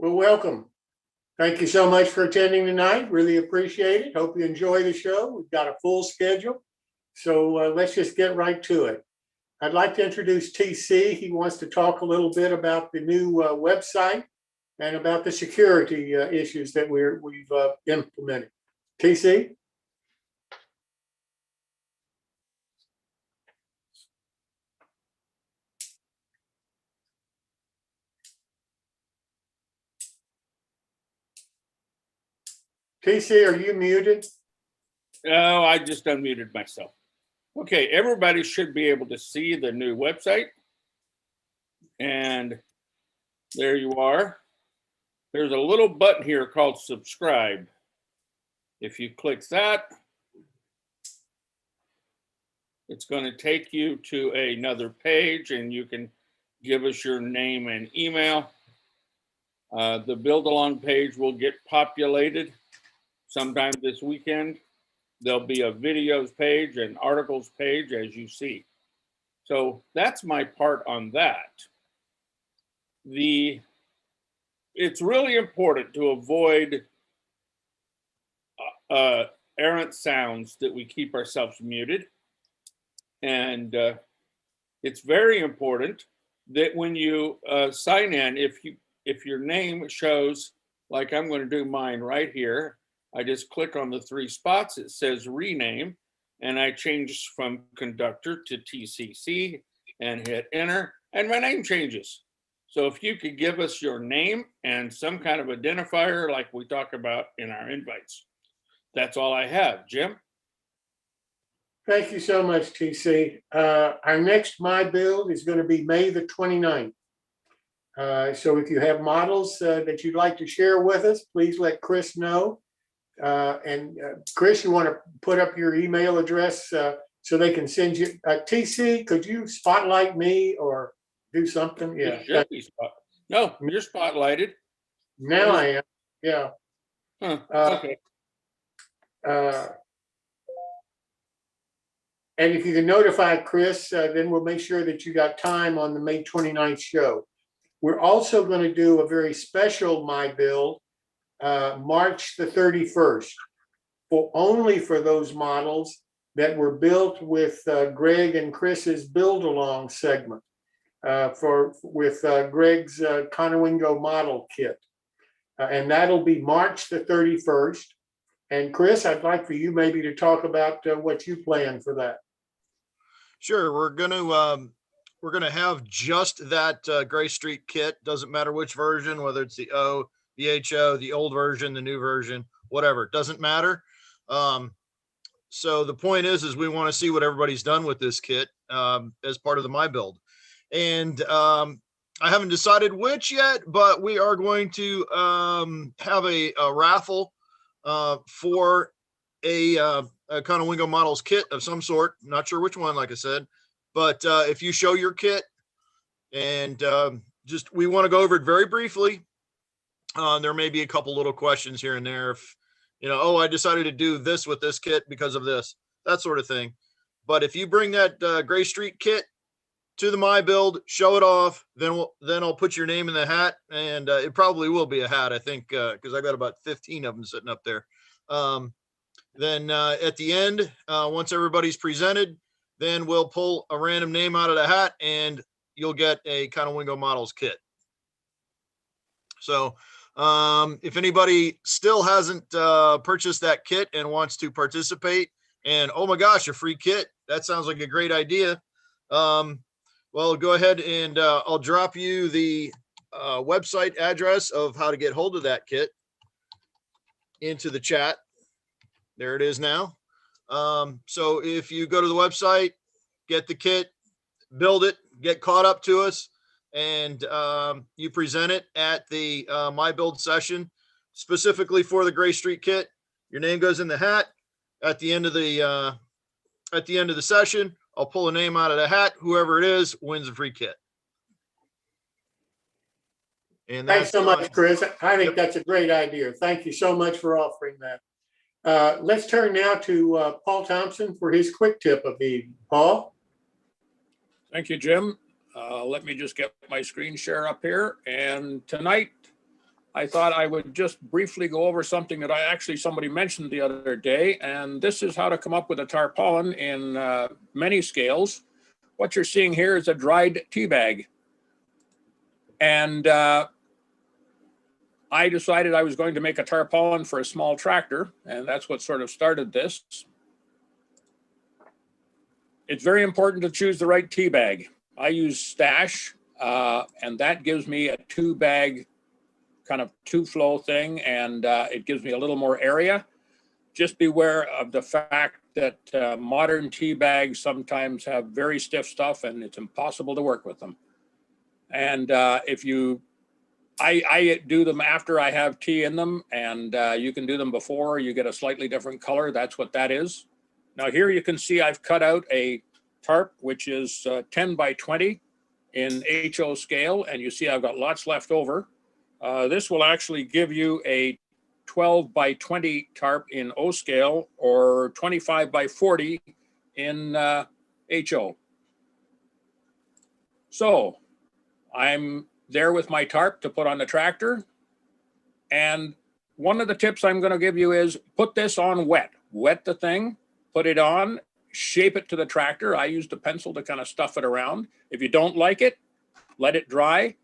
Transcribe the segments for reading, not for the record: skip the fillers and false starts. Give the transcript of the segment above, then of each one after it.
Well, welcome. Thank you so much for attending tonight. Really appreciate it. Hope you enjoy the show. We've got a full schedule. So let's just get right to it. I'd like to introduce TC. He wants to talk a little bit about the new website and about the security issues that we've implemented. TC? TC, are you muted? Oh, I just unmuted myself. Okay, everybody should be able to see the new website. And there you are. There's a little button here called subscribe. If you click that, it's going to take you to another page and you can give us your name and email. The build along page will get populated sometime this weekend. There'll be a videos page and articles page as you see. So that's my part on that. It's really important to avoid errant sounds that we keep ourselves muted. And it's very important that when you sign in, if your name shows, like I'm going to do mine right here, I just click on the three spots, it says rename, and I change from conductor to TCC and hit enter, and my name changes. So if you could give us your name and some kind of identifier like we talk about in our invites. That's all I have. Jim? Thank you so much, TC. Our next My Build is going to be May the 29th. So if you have models that you'd like to share with us, please let Chris know. And Chris, you want to put up your email address so they can send you. TC, could you spotlight me or do something? Yeah. No, you're spotlighted. Now I am. Yeah. Huh. Okay. And if you can notify Chris, then we'll make sure that you got time on the May 29th show. We're also going to do a very special My Build, March the 31st, only for those models that were built with Greg and Chris's Build Along segment with Greg's Conowingo model kit. And that'll be March the 31st. And Chris, I'd like for you maybe to talk about what you plan for that. Sure, we're gonna have just that Gray Street kit. Doesn't matter which version, whether it's the O, the HO, the old version, the new version, whatever. It doesn't matter. So the point is we want to see what everybody's done with this kit as part of the My Build, and I haven't decided which yet, but we are going to have a raffle for a Conowingo Models kit of some sort. Not sure which one, like I said, but if you show your kit and we want to go over it very briefly. There may be a couple little questions here and there. If, I decided to do this with this kit because of this, that sort of thing. But if you bring that Gray Street kit to the My Build, show it off, then I'll put your name in the hat, and it probably will be a hat, I think, because I got about 15 of them sitting up there. Then at the end, once everybody's presented, then we'll pull a random name out of the hat, and you'll get a Conowingo Models kit. So if anybody still hasn't purchased that kit and wants to participate, and oh my gosh, a free kit, that sounds like a great idea. Well, go ahead and I'll drop you the website address of how to get hold of that kit into the chat. There it is now. So if you go to the website, get the kit, build it, get caught up to us, and you present it at the My Build session specifically for the Gray Street kit, your name goes in the hat. At the end of the session, I'll pull a name out of the hat. Whoever it is wins a free kit. And thanks so much, Chris. I think that's a great idea. Thank you so much for offering that. Let's turn now to Paul Thompson for his quick tip of the evening. Paul? Thank you, Jim. Let me just get my screen share up here. And tonight, I thought I would just briefly go over something that somebody mentioned the other day, and this is how to come up with a tarpaulin in many scales. What you're seeing here is a dried tea bag. And I decided I was going to make a tarpaulin for a small tractor, and that's what sort of started this. It's very important to choose the right tea bag. I use Stash, and that gives me a 2-bag kind of 2-flow thing, and it gives me a little more area. Just beware of the fact that modern tea bags sometimes have very stiff stuff, and it's impossible to work with them. And I do them after I have tea in them, and you can do them before you get a slightly different color. That's what that is. Now here you can see I've cut out a tarp, which is 10 by 20 in HO scale, and you see I've got lots left over. This will actually give you a 12 by 20 tarp in O scale or 25 by 40 in HO. So I'm there with my tarp to put on the tractor. And one of the tips I'm going to give you is put this on wet. Wet the thing, put it on, shape it to the tractor. I used a pencil to kind of stuff it around. If you don't like it, let it dry,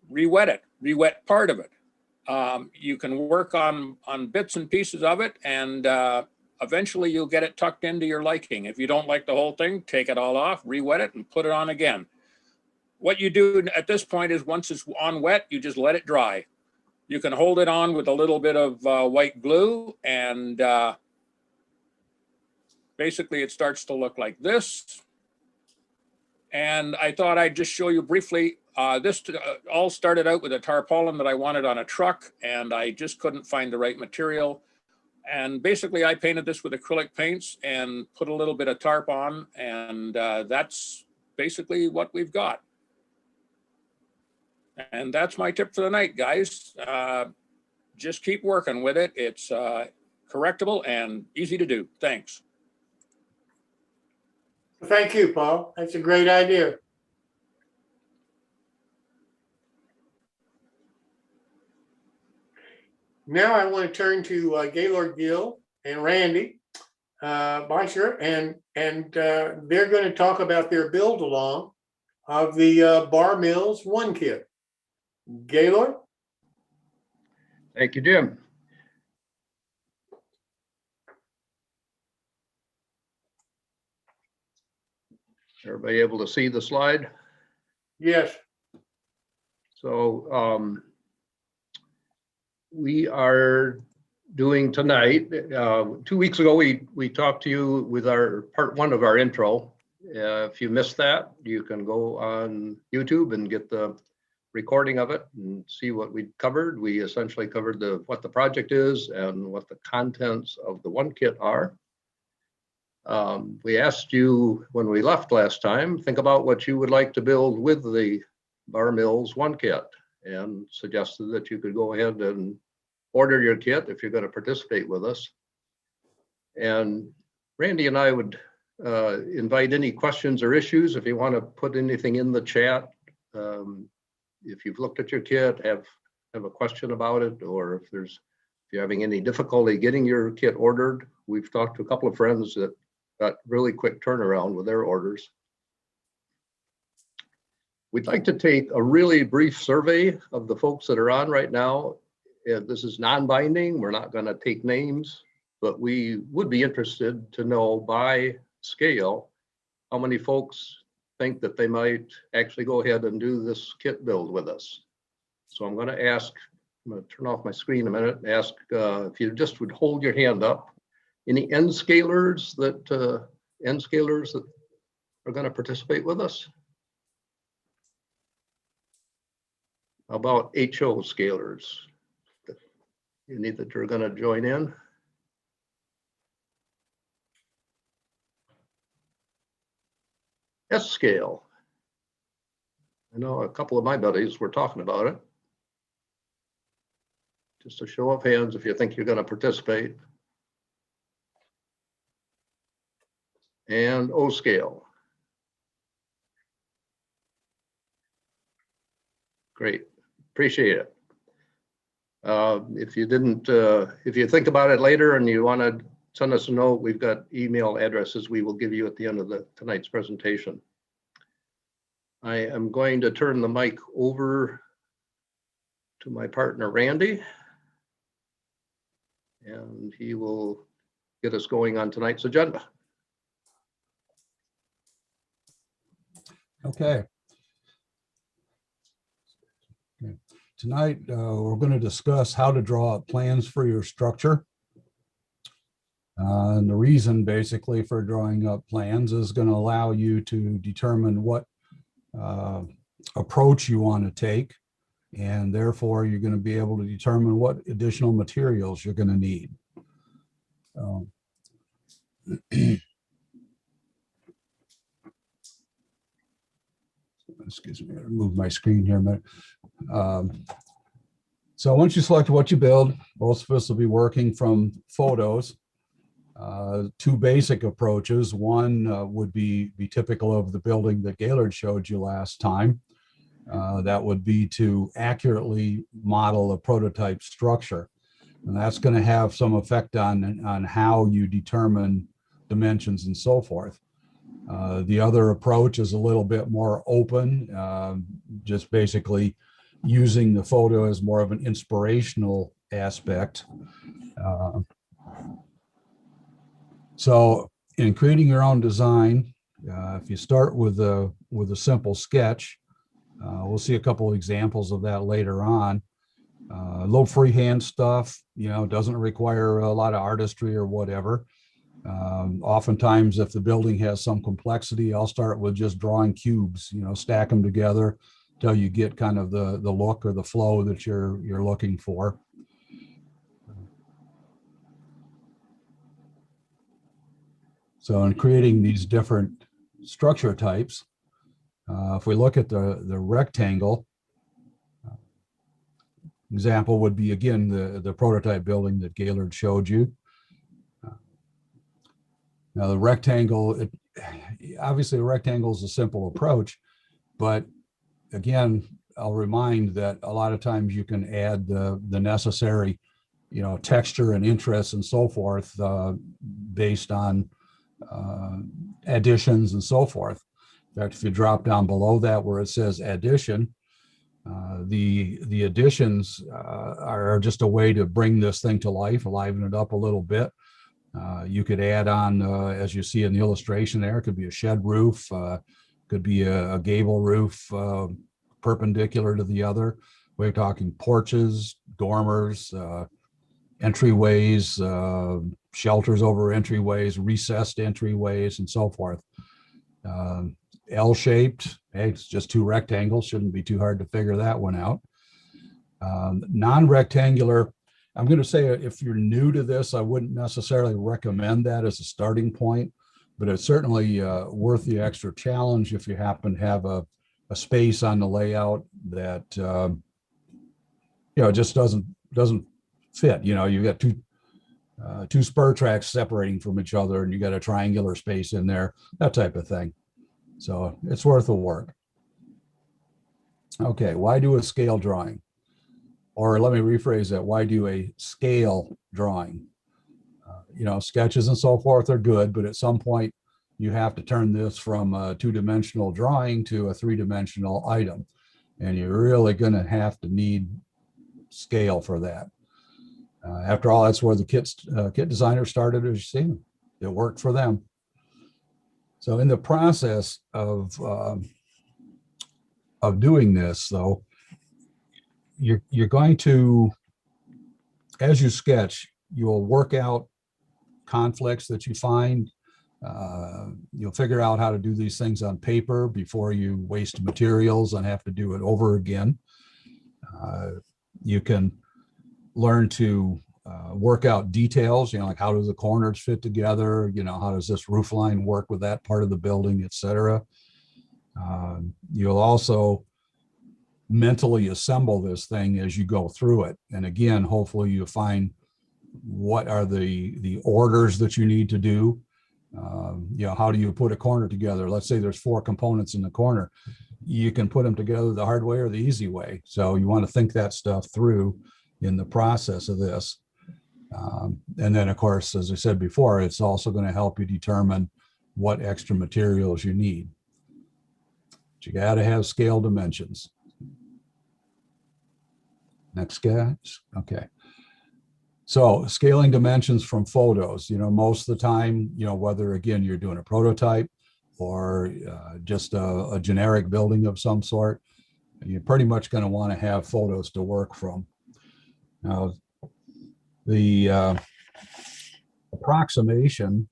re-wet it, re-wet part of it. You can work on bits and pieces of it, and eventually you'll get it tucked into your liking. If you don't like the whole thing, take it all off, re-wet it, and put it on again. What you do at this point is once it's on wet, you just let it dry. You can hold it on with a little bit of white glue, and basically it starts to look like this. And I thought I'd just show you briefly, this all started out with a tarpaulin that I wanted on a truck, and I just couldn't find the right material. And basically I painted this with acrylic paints and put a little bit of tarp on, and that's basically what we've got. And that's my tip for the night, guys. Just keep working with it. It's correctable and easy to do. Thanks. Thank you, Paul. That's a great idea. Now I want to turn to Gaylord Gill and Randy Beischer, and they're going to talk about their build along of the Bar Mills 1 kit. Gaylord? Thank you, Jim. Everybody able to see the slide? Yes. So we are doing tonight. 2 weeks ago, we talked to you with our part 1 of our intro. If you missed that, you can go on YouTube and get the recording of it and see what we covered. We essentially covered what the project is and what the contents of the 1 kit are. We asked you when we left last time, think about what you would like to build with the Bar Mills 1 kit, and suggested that you could go ahead and order your kit if you're going to participate with us. And Randy and I would invite any questions or issues. If you want to put anything in the chat, if you've looked at your kit, have a question about it, or if you're having any difficulty getting your kit ordered. We've talked to a couple of friends that got really quick turnaround with their orders. We'd like to take a really brief survey of the folks that are on right now. This is non-binding. We're not going to take names, but we would be interested to know by scale how many folks think that they might actually go ahead and do this kit build with us. So I'm going to turn off my screen a minute and ask if you just would hold your hand up. Any end scalers that are going to participate with us? How about HO scalers? Any that are going to join in? S scale. I know a couple of my buddies were talking about it. Just a show of hands if you think you're going to participate. And O scale. . Great, appreciate it. If you didn't, if you think about it later and you want to send us a note, we've got email addresses we will give you at the end of tonight's presentation. I am going to turn the mic over to my partner, Randy. And he will get us going on tonight's agenda. Okay. Tonight, we're going to discuss how to draw up plans for your structure. And the reason basically for drawing up plans is going to allow you to determine what approach you want to take. And therefore, you're going to be able to determine what additional materials you're going to need. Excuse me, I'll move my screen here a minute. So once you select what you build, most of us will be working from photos. Two basic approaches. One would be typical of the building that Gaylord showed you last time. That would be to accurately model a prototype structure. And that's going to have some effect on how you determine dimensions and so forth. The other approach is a little bit more open, just basically using the photo as more of an inspirational aspect. So in creating your own design, if you start with a simple sketch, we'll see a couple of examples of that later on. Low freehand stuff, doesn't require a lot of artistry or whatever. Oftentimes, if the building has some complexity, I'll start with just drawing cubes, stack them together till you get kind of the look or the flow that you're looking for. So in creating these different structure types, if we look at the rectangle, example would be, again, the prototype building that Gaylord showed you. Now the rectangle, obviously a rectangle is a simple approach, but again, I'll remind that a lot of times you can add the necessary, texture and interest and so forth based on additions and so forth. In fact, if you drop down below that where it says addition, the additions are just a way to bring this thing to life, liven it up a little bit. You could add on, as you see in the illustration there, it could be a shed roof, could be a gable roof perpendicular to the other. We're talking porches, dormers, entryways, shelters over entryways, recessed entryways, and so forth. L-shaped, hey, it's just two rectangles, shouldn't be too hard to figure that one out. Non-rectangular, I'm going to say if you're new to this, I wouldn't necessarily recommend that as a starting point, but it's certainly worth the extra challenge if you happen to have a space on the layout that just doesn't fit. You've got two spur tracks separating from each other, and you got a triangular space in there, that type of thing. So it's worth the work. Okay, why do a scale drawing? Or let me rephrase that, why do a scale drawing? Sketches and so forth are good, but at some point you have to turn this from a two-dimensional drawing to a three-dimensional item. And you're really going to have to need scale for that. After all, that's where the kit designer started, as you see. It worked for them. So in the process of doing this, though, you're going to, as you sketch, you'll work out conflicts that you find. You'll figure out how to do these things on paper before you waste materials and have to do it over again. You can learn to work out details, like how do the corners fit together? How does this roof line work with that part of the building, etc. You'll also mentally assemble this thing as you go through it. And again, hopefully you find what are the orders that you need to do. How do you put a corner together? Let's say there's 4 components in the corner. You can put them together the hard way or the easy way. So you want to think that stuff through. in the process of this. And then, of course, as I said before, it's also going to help you determine what extra materials you need. But you got to have scale dimensions. Next, guys. Okay. So scaling dimensions from photos, most of the time, whether, again, you're doing a prototype or just a generic building of some sort, you're pretty much going to want to have photos to work from. Now, the approximation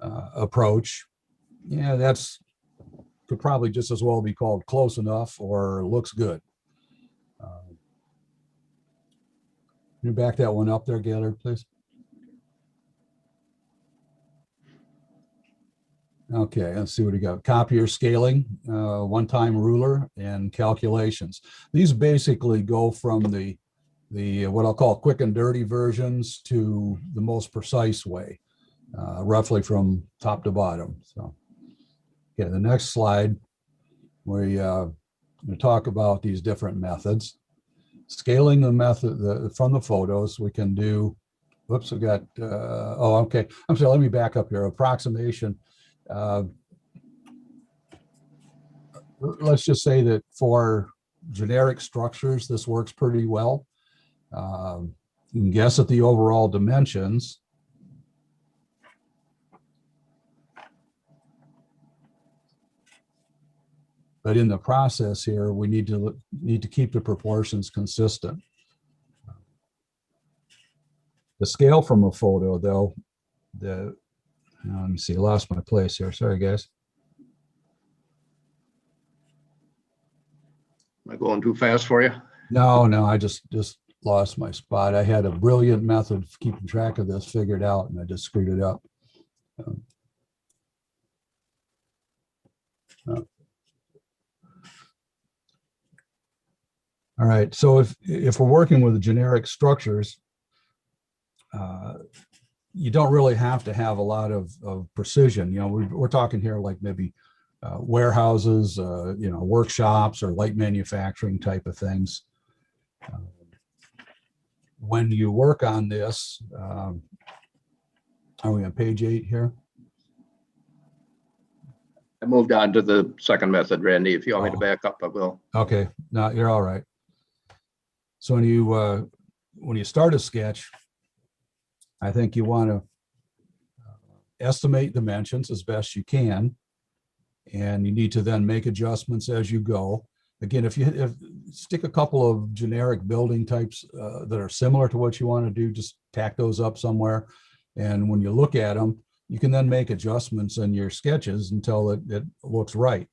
approach, that's could probably just as well be called close enough or looks good. Can you back that one up there, Gaylord, please? Okay, let's see what we got. Copier scaling, one-time ruler, and calculations. These basically go from the what I'll call quick and dirty versions to the most precise way, roughly from top to bottom. So, okay, the next slide, we talk about these different methods. Scaling the method from the photos, we can do. Whoops, we got. Oh, okay. I'm sorry. Let me back up here. Approximation. Let's just say that for generic structures, this works pretty well. You can guess at the overall dimensions. But in the process here, we need to keep the proportions consistent. The scale from a photo, though, let me see, I lost my place here. Sorry, guys. Am I going too fast for you? No, I just lost my spot. I had a brilliant method of keeping track of this figured out, and I just screwed it up. All right, so if we're working with generic structures, you don't really have to have a lot of precision. We're talking here like maybe warehouses, workshops or light manufacturing type of things. When you work on this, are we on page 8 here? I moved on to the second method, Randy. If you want me to back up, I will. Okay, no, you're all right. So when you start a sketch, I think you want to estimate dimensions as best you can, and you need to then make adjustments as you go. Again, if stick a couple of generic building types that are similar to what you want to do, just tack those up somewhere. And when you look at them, you can then make adjustments in your sketches until it looks right.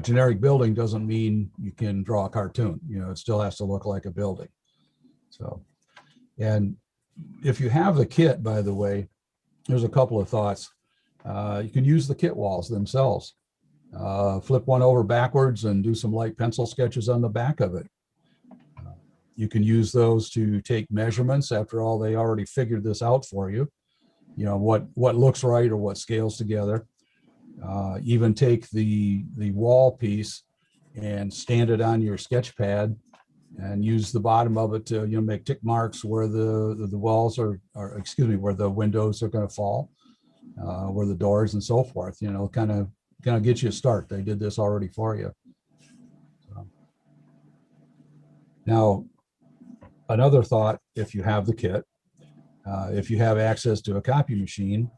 Generic building doesn't mean you can draw a cartoon. It still has to look like a building. So, and if you have the kit, by the way, there's a couple of thoughts. You can use the kit walls themselves. Flip one over backwards and do some light pencil sketches on the back of it. You can use those to take measurements. After all, they already figured this out for you. What looks right or what scales together. Even take the wall piece and stand it on your sketch pad and use the bottom of it to make tick marks where the walls are where the windows are going to fall, where the doors and so forth. Kind of get you a start. They did this already for you. So. Now, another thought: if you have the kit, if you have access to a copy machine,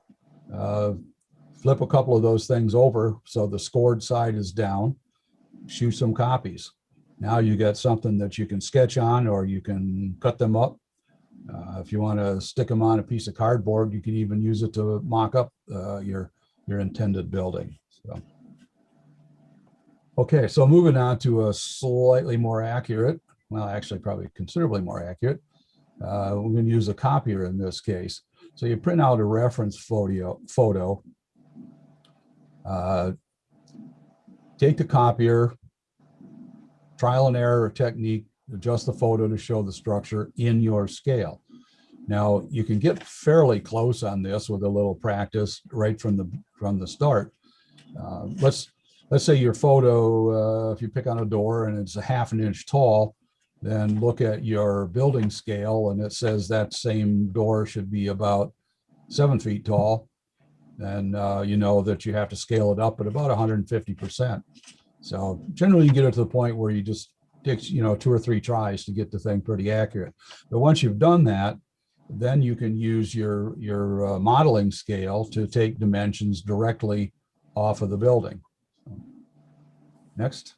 flip a couple of those things over so the scored side is down, shoot some copies. Now you got something that you can sketch on, or you can cut them up. If you want to stick them on a piece of cardboard, you can even use it to mock up your intended building. So. Okay, so moving on to a slightly more accurate, well, actually probably considerably more accurate. We're going to use a copier in this case. So you print out a reference photo, take the copier, trial and error technique, adjust the photo to show the structure in your scale. Now you can get fairly close on this with a little practice right from the start. Let's say your photo, if you pick on a door and it's a 1/2 inch tall, then look at your building scale and it says that same door should be about 7 feet tall, then you know that you have to scale it up at about 150%. So generally you get it to the point where you just take, you know, 2 or 3 tries to get the thing pretty accurate. But once you've done that, then you can use your modeling scale to take dimensions directly off of the building. Next.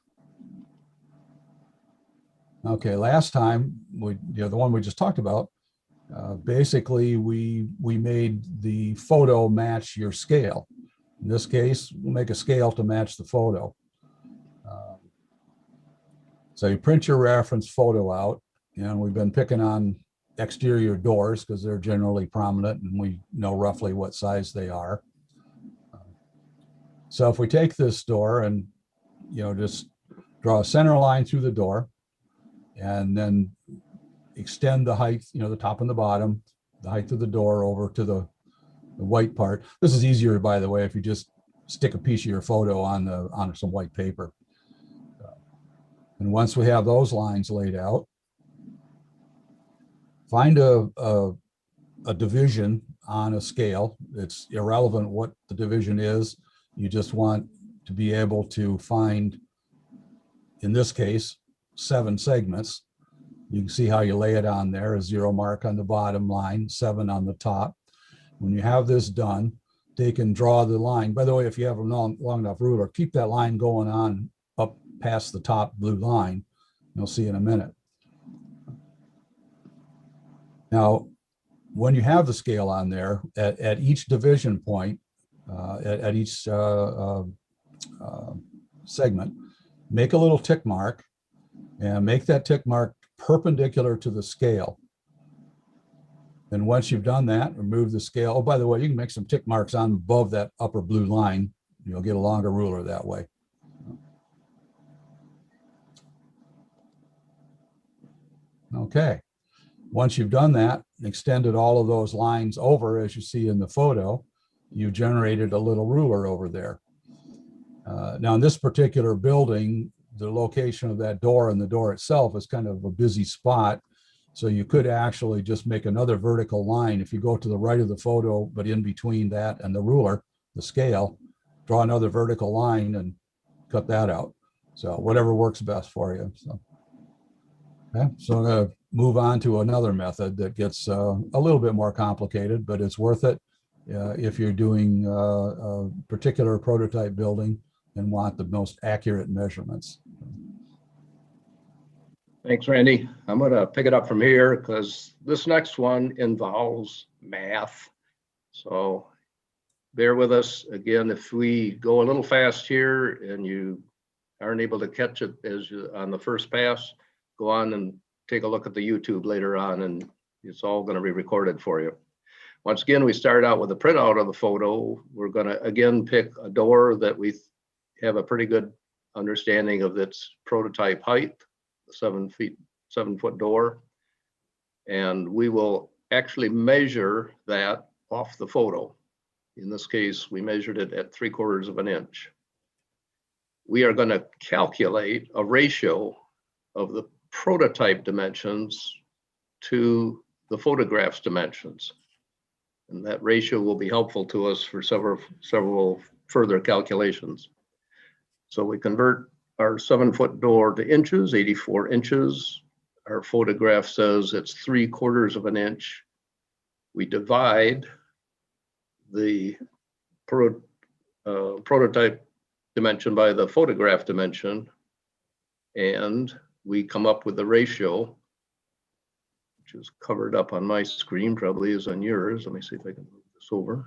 Okay, last time, the one we just talked about, basically we made the photo match your scale. In this case, we'll make a scale to match the photo. So you print your reference photo out, and we've been picking on exterior doors because they're generally prominent and we know roughly what size they are. So if we take this door and, you know, just draw a center line through the door and then extend the height, you know, the top and the bottom, the height of the door over to the white part. This is easier, by the way, if you just stick a piece of your photo on some white paper. And once we have those lines laid out, find a division on a scale. It's irrelevant what the division is. You just want to be able to find, in this case, 7 segments. You can see how you lay it on there, a 0 mark on the bottom line, 7 on the top. When you have this done, they can draw the line. By the way, if you have a long enough ruler, keep that line going on up past the top blue line. You'll see in a minute. Now, when you have the scale on there, at each division point, at each segment, make a little tick mark and make that tick mark perpendicular to the scale. And once you've done that, remove the scale. Oh, by the way, you can make some tick marks on above that upper blue line. You'll get a longer ruler that way. Okay. Once you've done that, extended all of those lines over, as you see in the photo, you generated a little ruler over there. Now, in this particular building, the location of that door and the door itself is kind of a busy spot. So you could actually just make another vertical line. If you go to the right of the photo, but in between that and the ruler, the scale, draw another vertical line and cut that out. So whatever works best for you. So, okay, so I'm going to move on to another method that gets a little bit more complicated, but it's worth it if you're doing a particular prototype building and want the most accurate measurements. Thanks, Randy. I'm going to pick it up from here because this next one involves math. So bear with us. Again, if we go a little fast here and you aren't able to catch it on the first pass, go on and take a look at the YouTube later on, and it's all going to be recorded for you. Once again, we start out with a printout of the photo. We're going to again pick a door that we have a pretty good understanding of its prototype height, 7 foot door. And we will actually measure that off the photo. In this case, we measured it at 3/4 of an inch. We are going to calculate a ratio of the prototype dimensions to the photograph's dimensions. And that ratio will be helpful to us for several further calculations. So we convert our 7 foot door to inches, 84 inches. Our photograph says it's 3/4 of an inch. We divide the prototype dimension by the photograph dimension, and we come up with the ratio, which is covered up on my screen, probably is on yours. Let me see if I can move this over.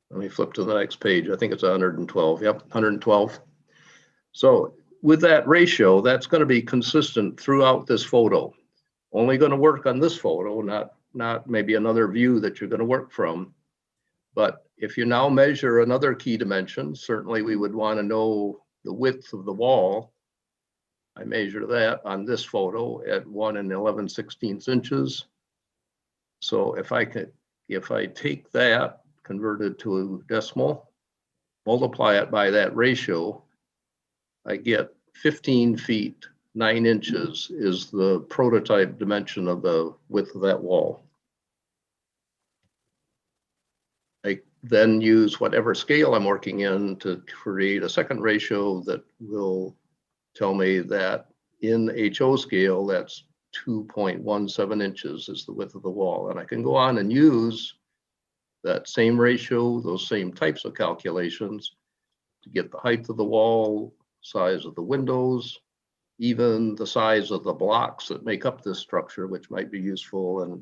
Let me flip to the next page. I think it's 112. Yep, 112. So with that ratio, that's going to be consistent throughout this photo. Only going to work on this photo, not maybe another view that you're going to work from. But if you now measure another key dimension, certainly we would want to know the width of the wall. I measure that on this photo at 1 11/16 inches. So if I take that, convert it to a decimal, multiply it by that ratio, I get 15 feet, 9 inches is the prototype dimension of the width of that wall. I then use whatever scale I'm working in to create a second ratio that will tell me that in HO scale, that's 2.17 inches is the width of the wall. And I can go on and use that same ratio, those same types of calculations to get the height of the wall, size of the windows, even the size of the blocks that make up this structure, which might be useful in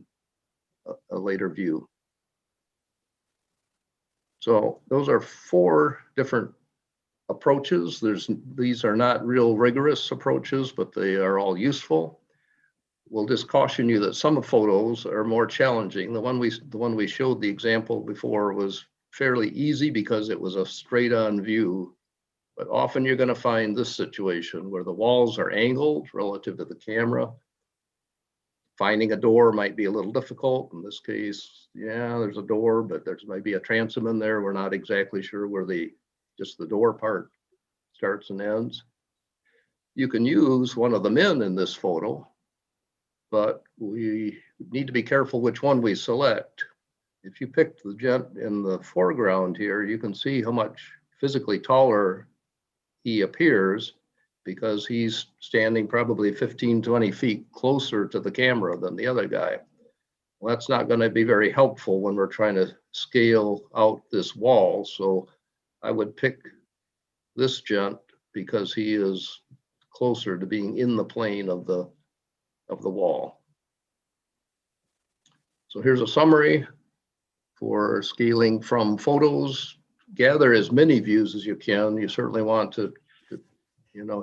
a later view. So those are 4 different approaches. These are not real rigorous approaches, but they are all useful. We'll just caution you that some photos are more challenging. The one we showed the example before was fairly easy because it was a straight on view. But often you're going to find this situation where the walls are angled relative to the camera. Finding a door might be a little difficult. In this case, yeah, there's a door, but there's maybe a transom in there. We're not exactly sure where just the door part starts and ends. You can use one of the men in this photo, but we need to be careful which one we select. If you pick the gent in the foreground here, you can see how much physically taller he appears because he's standing probably 15, 20 feet closer to the camera than the other guy. Well, that's not going to be very helpful when we're trying to scale out this wall. So I would pick this gent because he is closer to being in the plane of the wall. So here's a summary for scaling from photos. Gather as many views as you can. You certainly want to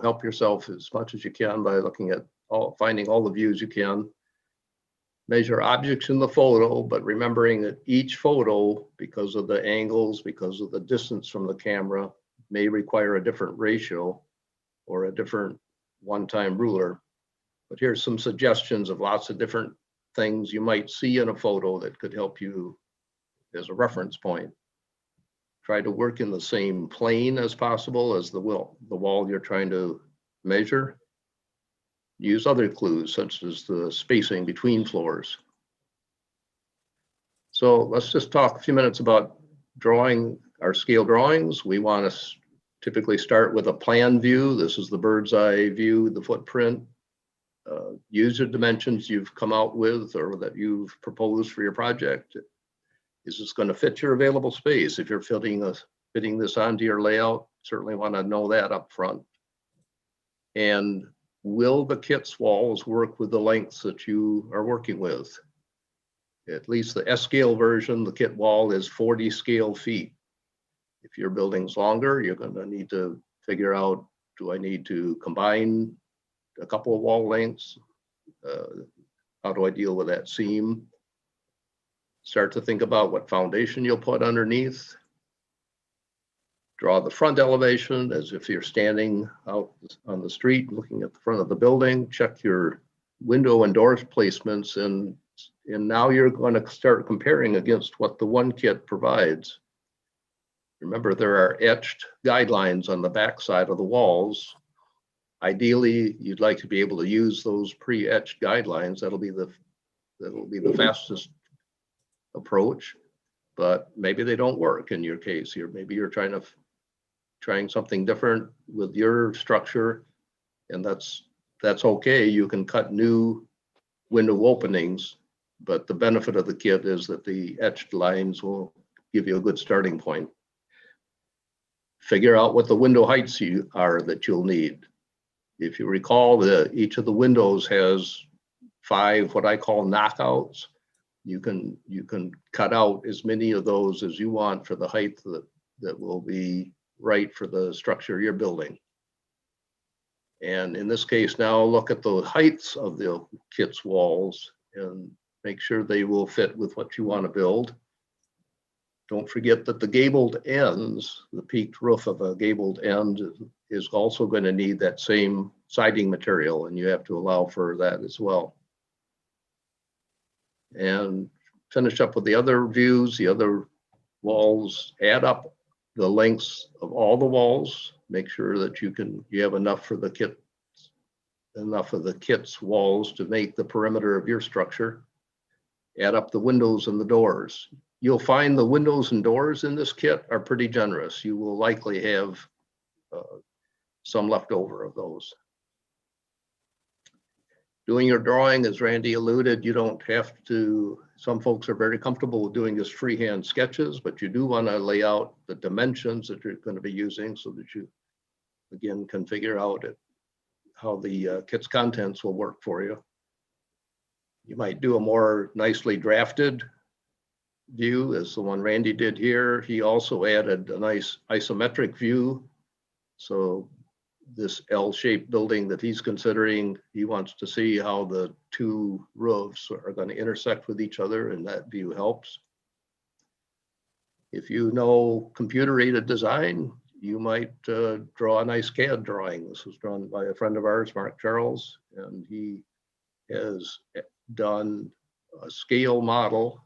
help yourself as much as you can by looking at finding all the views you can. Measure objects in the photo, but remembering that each photo, because of the angles, because of the distance from the camera, may require a different ratio or a different one-time ruler. But here's some suggestions of lots of different things you might see in a photo that could help you as a reference point. Try to work in the same plane as possible as the wall you're trying to measure. Use other clues such as the spacing between floors. So let's just talk a few minutes about drawing our scale drawings. We want to typically start with a plan view. This is the bird's eye view, the footprint. Use the dimensions you've come out with or that you've proposed for your project. Is this going to fit your available space? If you're fitting this onto your layout, certainly want to know that up front. And will the kit's walls work with the lengths that you are working with? At least the S-scale version, the kit wall is 40 scale feet. If your building's longer, you're going to need to figure out, do I need to combine a couple of wall lengths? How do I deal with that seam? Start to think about what foundation you'll put underneath. Draw the front elevation as if you're standing out on the street looking at the front of the building. Check your window and door placements, and now you're going to start comparing against what the one kit provides. Remember, there are etched guidelines on the back side of the walls. Ideally, you'd like to be able to use those pre-etched guidelines. That'll be the fastest approach, but maybe they don't work in your case here. Maybe you're trying something different with your structure, and that's okay. You can cut new window openings, but the benefit of the kit is that the etched lines will give you a good starting point. Figure out what the window heights are that you'll need. If you recall, each of the windows has 5 what I call knockouts. You can cut out as many of those as you want for the height that will be right for the structure you're building. And in this case, now look at the heights of the kit's walls and make sure they will fit with what you want to build. Don't forget that the gabled ends, the peaked roof of a gabled end is also going to need that same siding material, and you have to allow for that as well. And finish up with the other views, the other walls. Add up the lengths of all the walls, make sure that you have enough for the kit, enough of the kit's walls to make the perimeter of your structure. Add up the windows and the doors. You'll find the windows and doors in this kit are pretty generous. You will likely have some left over of those. Doing your drawing, as Randy alluded, you don't have to, some folks are very comfortable with doing just freehand sketches, but you do want to lay out the dimensions that you're going to be using so that you, again, can figure out how the kit's contents will work for you. You might do a more nicely drafted view as the one Randy did here. He also added a nice isometric view. So this L-shaped building that he's considering, he wants to see how the two roofs are going to intersect with each other, and that view helps. If you know computer-aided design, you might draw a nice CAD drawing. This was drawn by a friend of ours, Mark Charles, and he has done a scale model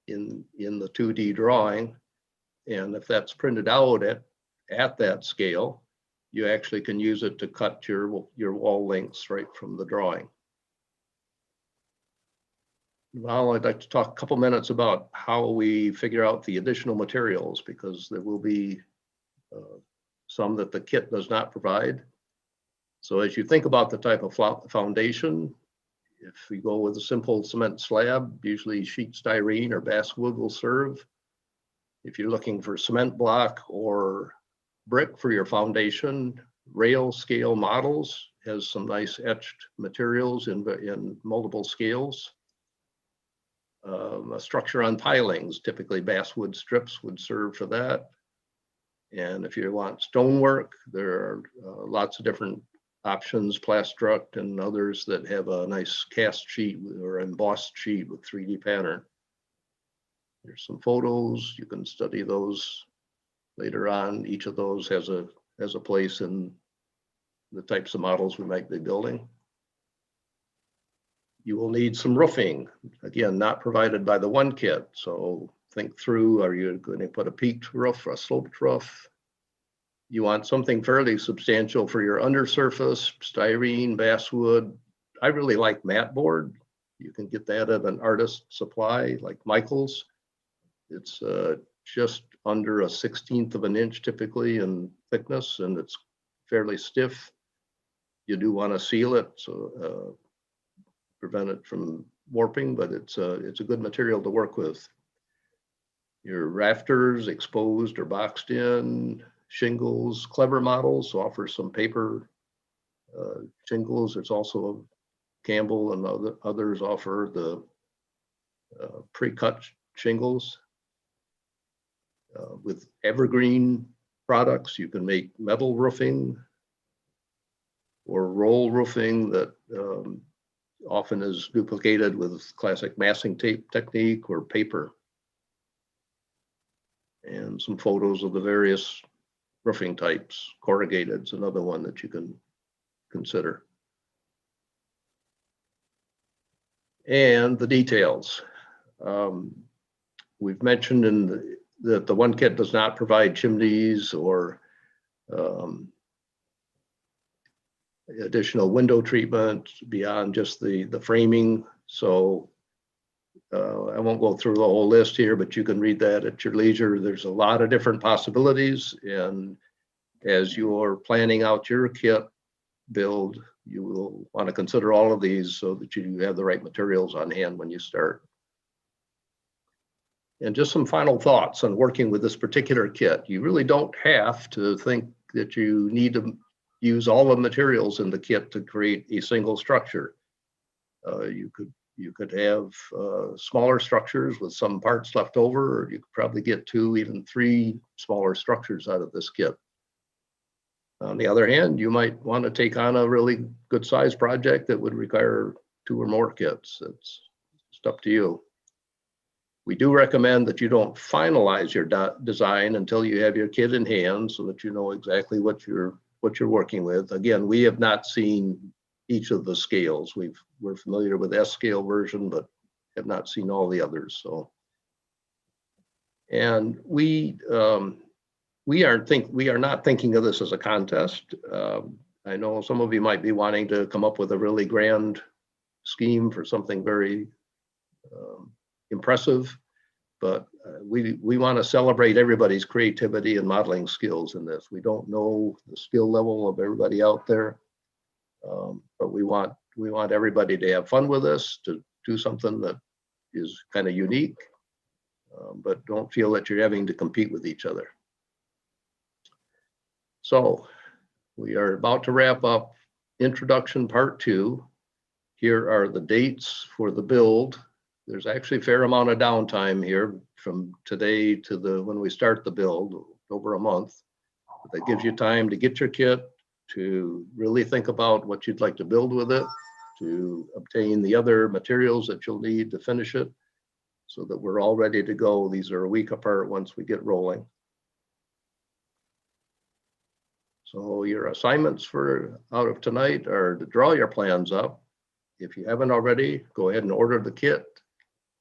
in the 2D drawing. And if that's printed out at that scale, you actually can use it to cut your wall lengths right from the drawing. Now I'd like to talk a couple minutes about how we figure out the additional materials, because there will be some that the kit does not provide. So as you think about the type of foundation, if we go with a simple cement slab, usually sheet styrene or basswood will serve. If you're looking for cement block or brick for your foundation, rail scale models has some nice etched materials in multiple scales. A structure on pilings, typically basswood strips would serve for that. And if you want stonework, there are lots of different options, Plastruct and others that have a nice cast sheet or embossed sheet with 3D pattern. There's some photos, you can study those later on. Each of those has a place in the types of models we might be building. You will need some roofing, again, not provided by the one kit. So think through, are you going to put a peaked roof or a sloped roof? You want something fairly substantial for your undersurface, styrene, basswood. I really like mat board. You can get that at an artist supply like Michael's. It's just under 1/16 of an inch typically in thickness, and it's fairly stiff. You do want to seal it so prevent it from warping, but it's a good material to work with. Your rafters, exposed or boxed in, shingles, clever models offer some paper shingles. There's also Campbell and others offer the pre-cut shingles. With evergreen products, you can make metal roofing or roll roofing that often is duplicated with classic masking tape technique or paper. And some photos of the various roofing types. Corrugated is another one that you can consider. And the details. We've mentioned that the one kit does not provide chimneys or additional window treatment beyond just the framing. So I won't go through the whole list here, but you can read that at your leisure. There's a lot of different possibilities. And as you're planning out your kit build, you will want to consider all of these so that you have the right materials on hand when you start. And just some final thoughts on working with this particular kit. You really don't have to think that you need to use all the materials in the kit to create a single structure. You could have smaller structures with some parts left over, or you could probably get 2, even 3 smaller structures out of this kit. On the other hand, you might want to take on a really good size project that would require 2 or more kits. It's up to you. We do recommend that you don't finalize your design until you have your kit in hand so that you know exactly what you're working with. Again, we have not seen each of the scales. We're familiar with S scale version, but have not seen all the others. So, and we we are not thinking of this as a contest. I know some of you might be wanting to come up with a really grand scheme for something very impressive, but we want to celebrate everybody's creativity and modeling skills in this. We don't know the skill level of everybody out there, but we want everybody to have fun with us, to do something that is kind of unique, but don't feel that you're having to compete with each other. So we are about to wrap up introduction part 2. Here are the dates for the build. There's actually a fair amount of downtime here from today to when we start the build, over a month. But that gives you time to get your kit, to really think about what you'd like to build with it, to obtain the other materials that you'll need to finish it, so that we're all ready to go. These are a week apart once we get rolling. So your assignments for out of tonight are to draw your plans up. If you haven't already, go ahead and order the kit.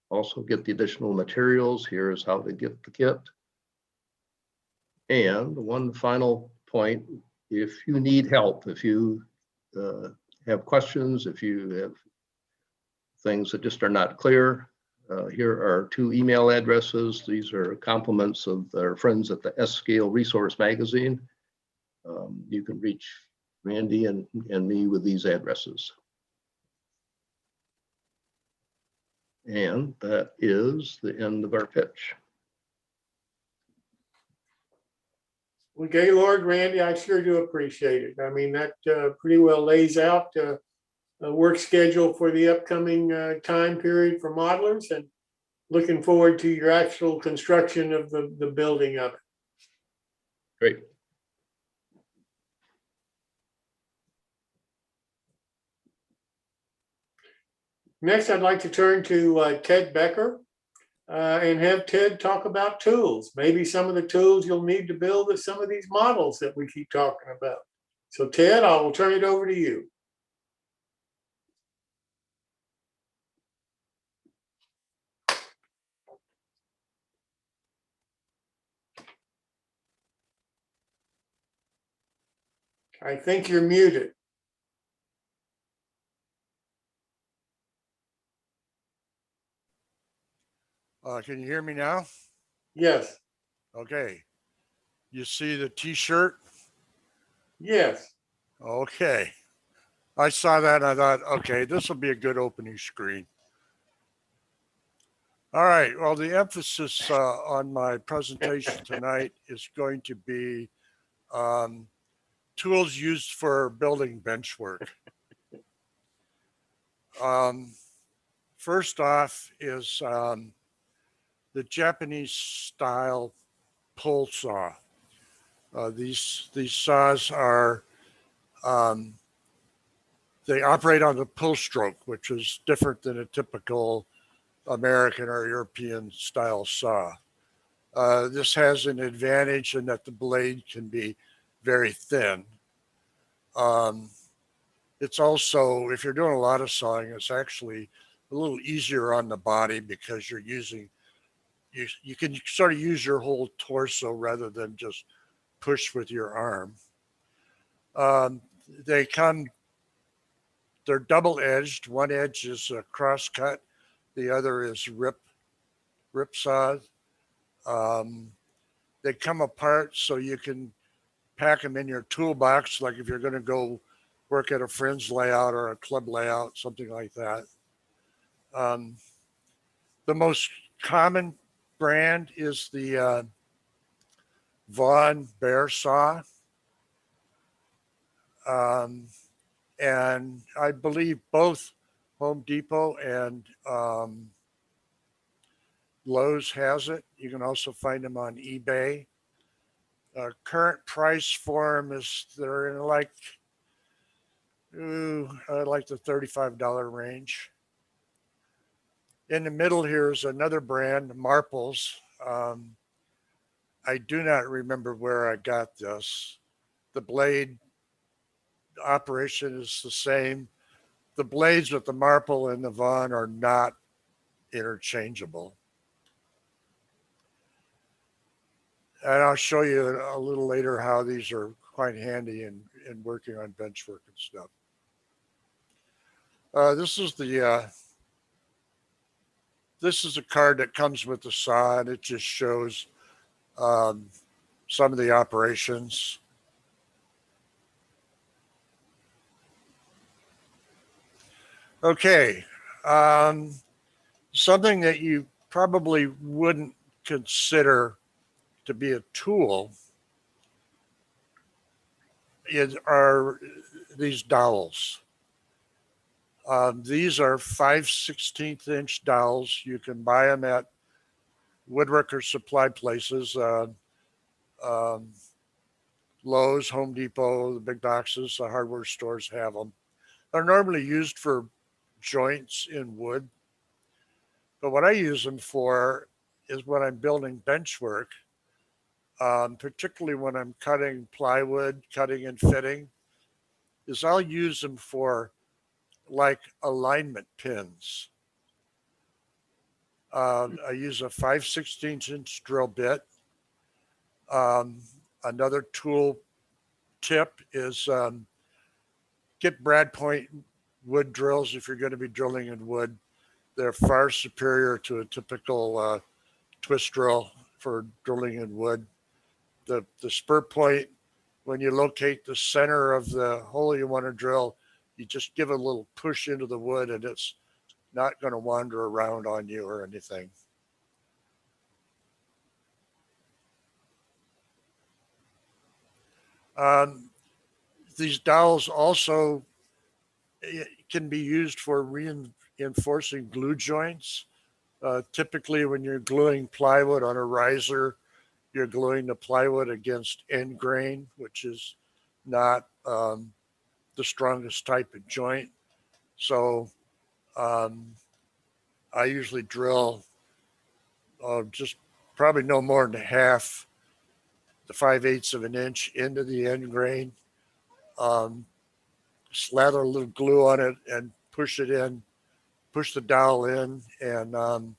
Also get the additional materials. Here's how to get the kit. And one final point, if you need help, if you have questions, if you have things that just are not clear, here are 2 email addresses. These are compliments of our friends at the S-Scale Resource Magazine. You can reach Randy and me with these addresses. And that is the end of our pitch. Well, Gaylord, Randy, I sure do appreciate it. I mean, that pretty well lays out a work schedule for the upcoming time period for modelers, and looking forward to your actual construction of the building of it. Great. Next, I'd like to turn to Ted Becker and have Ted talk about tools. Maybe some of the tools you'll need to build with some of these models that we keep talking about. So Ted, I will turn it over to you. I think you're muted. Can you hear me now? Yes. Okay. You see the t-shirt? Yes. Okay. I saw that and I thought, okay, this will be a good opening screen. All right. Well, the emphasis on my presentation tonight is going to be tools used for building bench work. First off is the Japanese style pull saw. These saws are, they operate on the pull stroke, which is different than a typical American or European style saw. This has an advantage in that the blade can be very thin. It's also, if you're doing a lot of sawing, it's actually a little easier on the body because you're using, you can sort of use your whole torso rather than just push with your arm. They're double-edged. One edge is a cross cut, the other is rip saw. They come apart so you can pack them in your toolbox, like if you're going to go work at a friend's layout or a club layout, something like that. The most common brand is the Vaughan bear saw. And I believe both Home Depot and Lowe's has it. You can also find them on eBay. Current price for them is they're in like the $35 range. In the middle here is another brand, Marples. I do not remember where I got this. The blade operation is the same. The blades with the Marple and the Vaughan are not interchangeable. And I'll show you a little later how these are quite handy in working on bench work and stuff. This is a card that comes with the saw, and it just shows some of the operations. Okay, something that you probably wouldn't consider to be a tool are these dowels. These are 5/16 inch dowels. You can buy them at woodworker supply places, Lowe's, Home Depot, the big boxes, the hardware stores have them. They're normally used for joints in wood. But what I use them for is when I'm building bench work, particularly when I'm cutting plywood, cutting and fitting, is I'll use them for like alignment pins. I use a 5/16 inch drill bit. Another tool tip is get brad point wood drills if you're going to be drilling in wood. They're far superior to a typical twist drill for drilling in wood. The spur point, when you locate the center of the hole you want to drill, you just give a little push into the wood and it's not going to wander around on you or anything. These dowels also can be used for reinforcing glue joints. Typically, when you're gluing plywood on a riser, you're gluing the plywood against end grain, which is not the strongest type of joint. So I usually drill just probably no more than half the 5/8 of an inch into the end grain. Slather a little glue on it and push it in, push the dowel in, and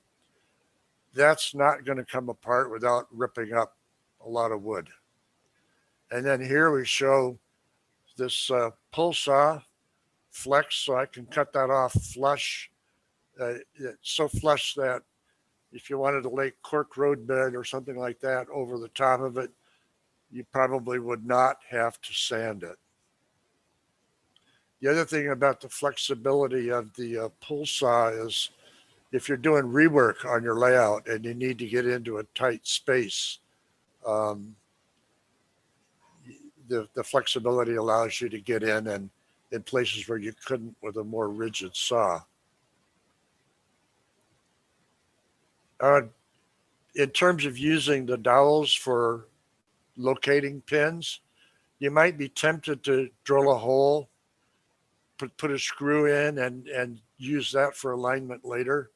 that's not going to come apart without ripping up a lot of wood. And then here we show this pull saw flex, so I can cut that off flush. It's so flush that if you wanted to lay cork road bed or something like that over the top of it, you probably would not have to sand it. The other thing about the flexibility of the pull saw is if you're doing rework on your layout and you need to get into a tight space, the flexibility allows you to get in and in places where you couldn't with a more rigid saw. In terms of using the dowels for locating pins, you might be tempted to drill a hole, put a screw in and use that for alignment later.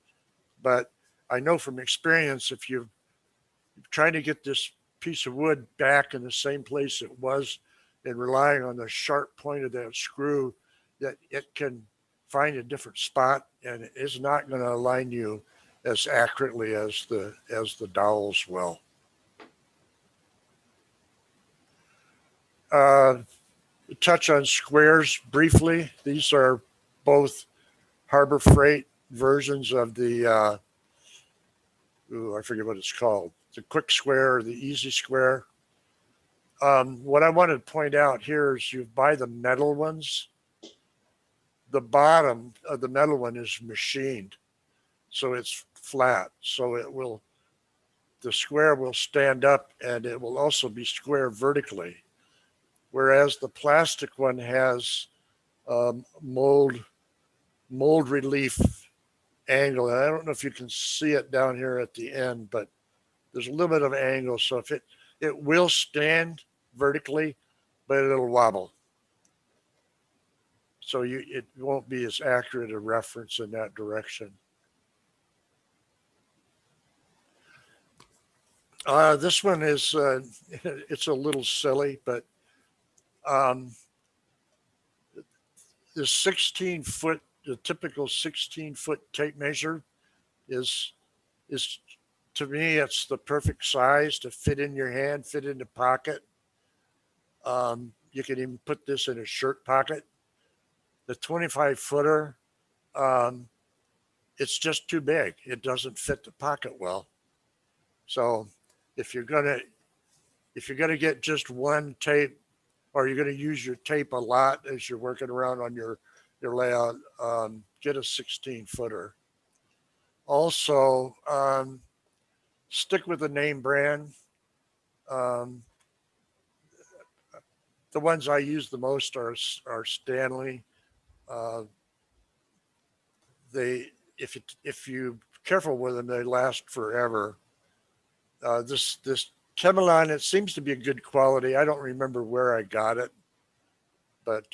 But I know from experience, if you're trying to get this piece of wood back in the same place it was and relying on the sharp point of that screw, that it can find a different spot and it is not going to align you as accurately as the dowels will. Touch on squares briefly. These are both Harbor Freight versions of the I forget what it's called, the quick square or the easy square. What I wanted to point out here is you buy the metal ones. The bottom of the metal one is machined, so it's flat. So the square will stand up and it will also be square vertically. Whereas the plastic one has mold relief angle. And I don't know if you can see it down here at the end, but there's a little bit of angle. So if it will stand vertically, but it'll wobble. So it won't be as accurate a reference in that direction. This one is, it's a little silly, but the 16-foot, the typical 16-foot tape measure is To me, it's the perfect size to fit in your hand, fit in the pocket. You can even put this in a shirt pocket. The 25 footer, it's just too big. It doesn't fit the pocket well. So if you're gonna get just one tape, or you're gonna use your tape a lot as you're working around on your layout, get a 16 footer. Also, stick with the name brand. Um, the ones I use the most are Stanley. Uh, they if you careful with them, they last forever. This Chemelon, it seems to be a good quality. I don't remember where I got it, but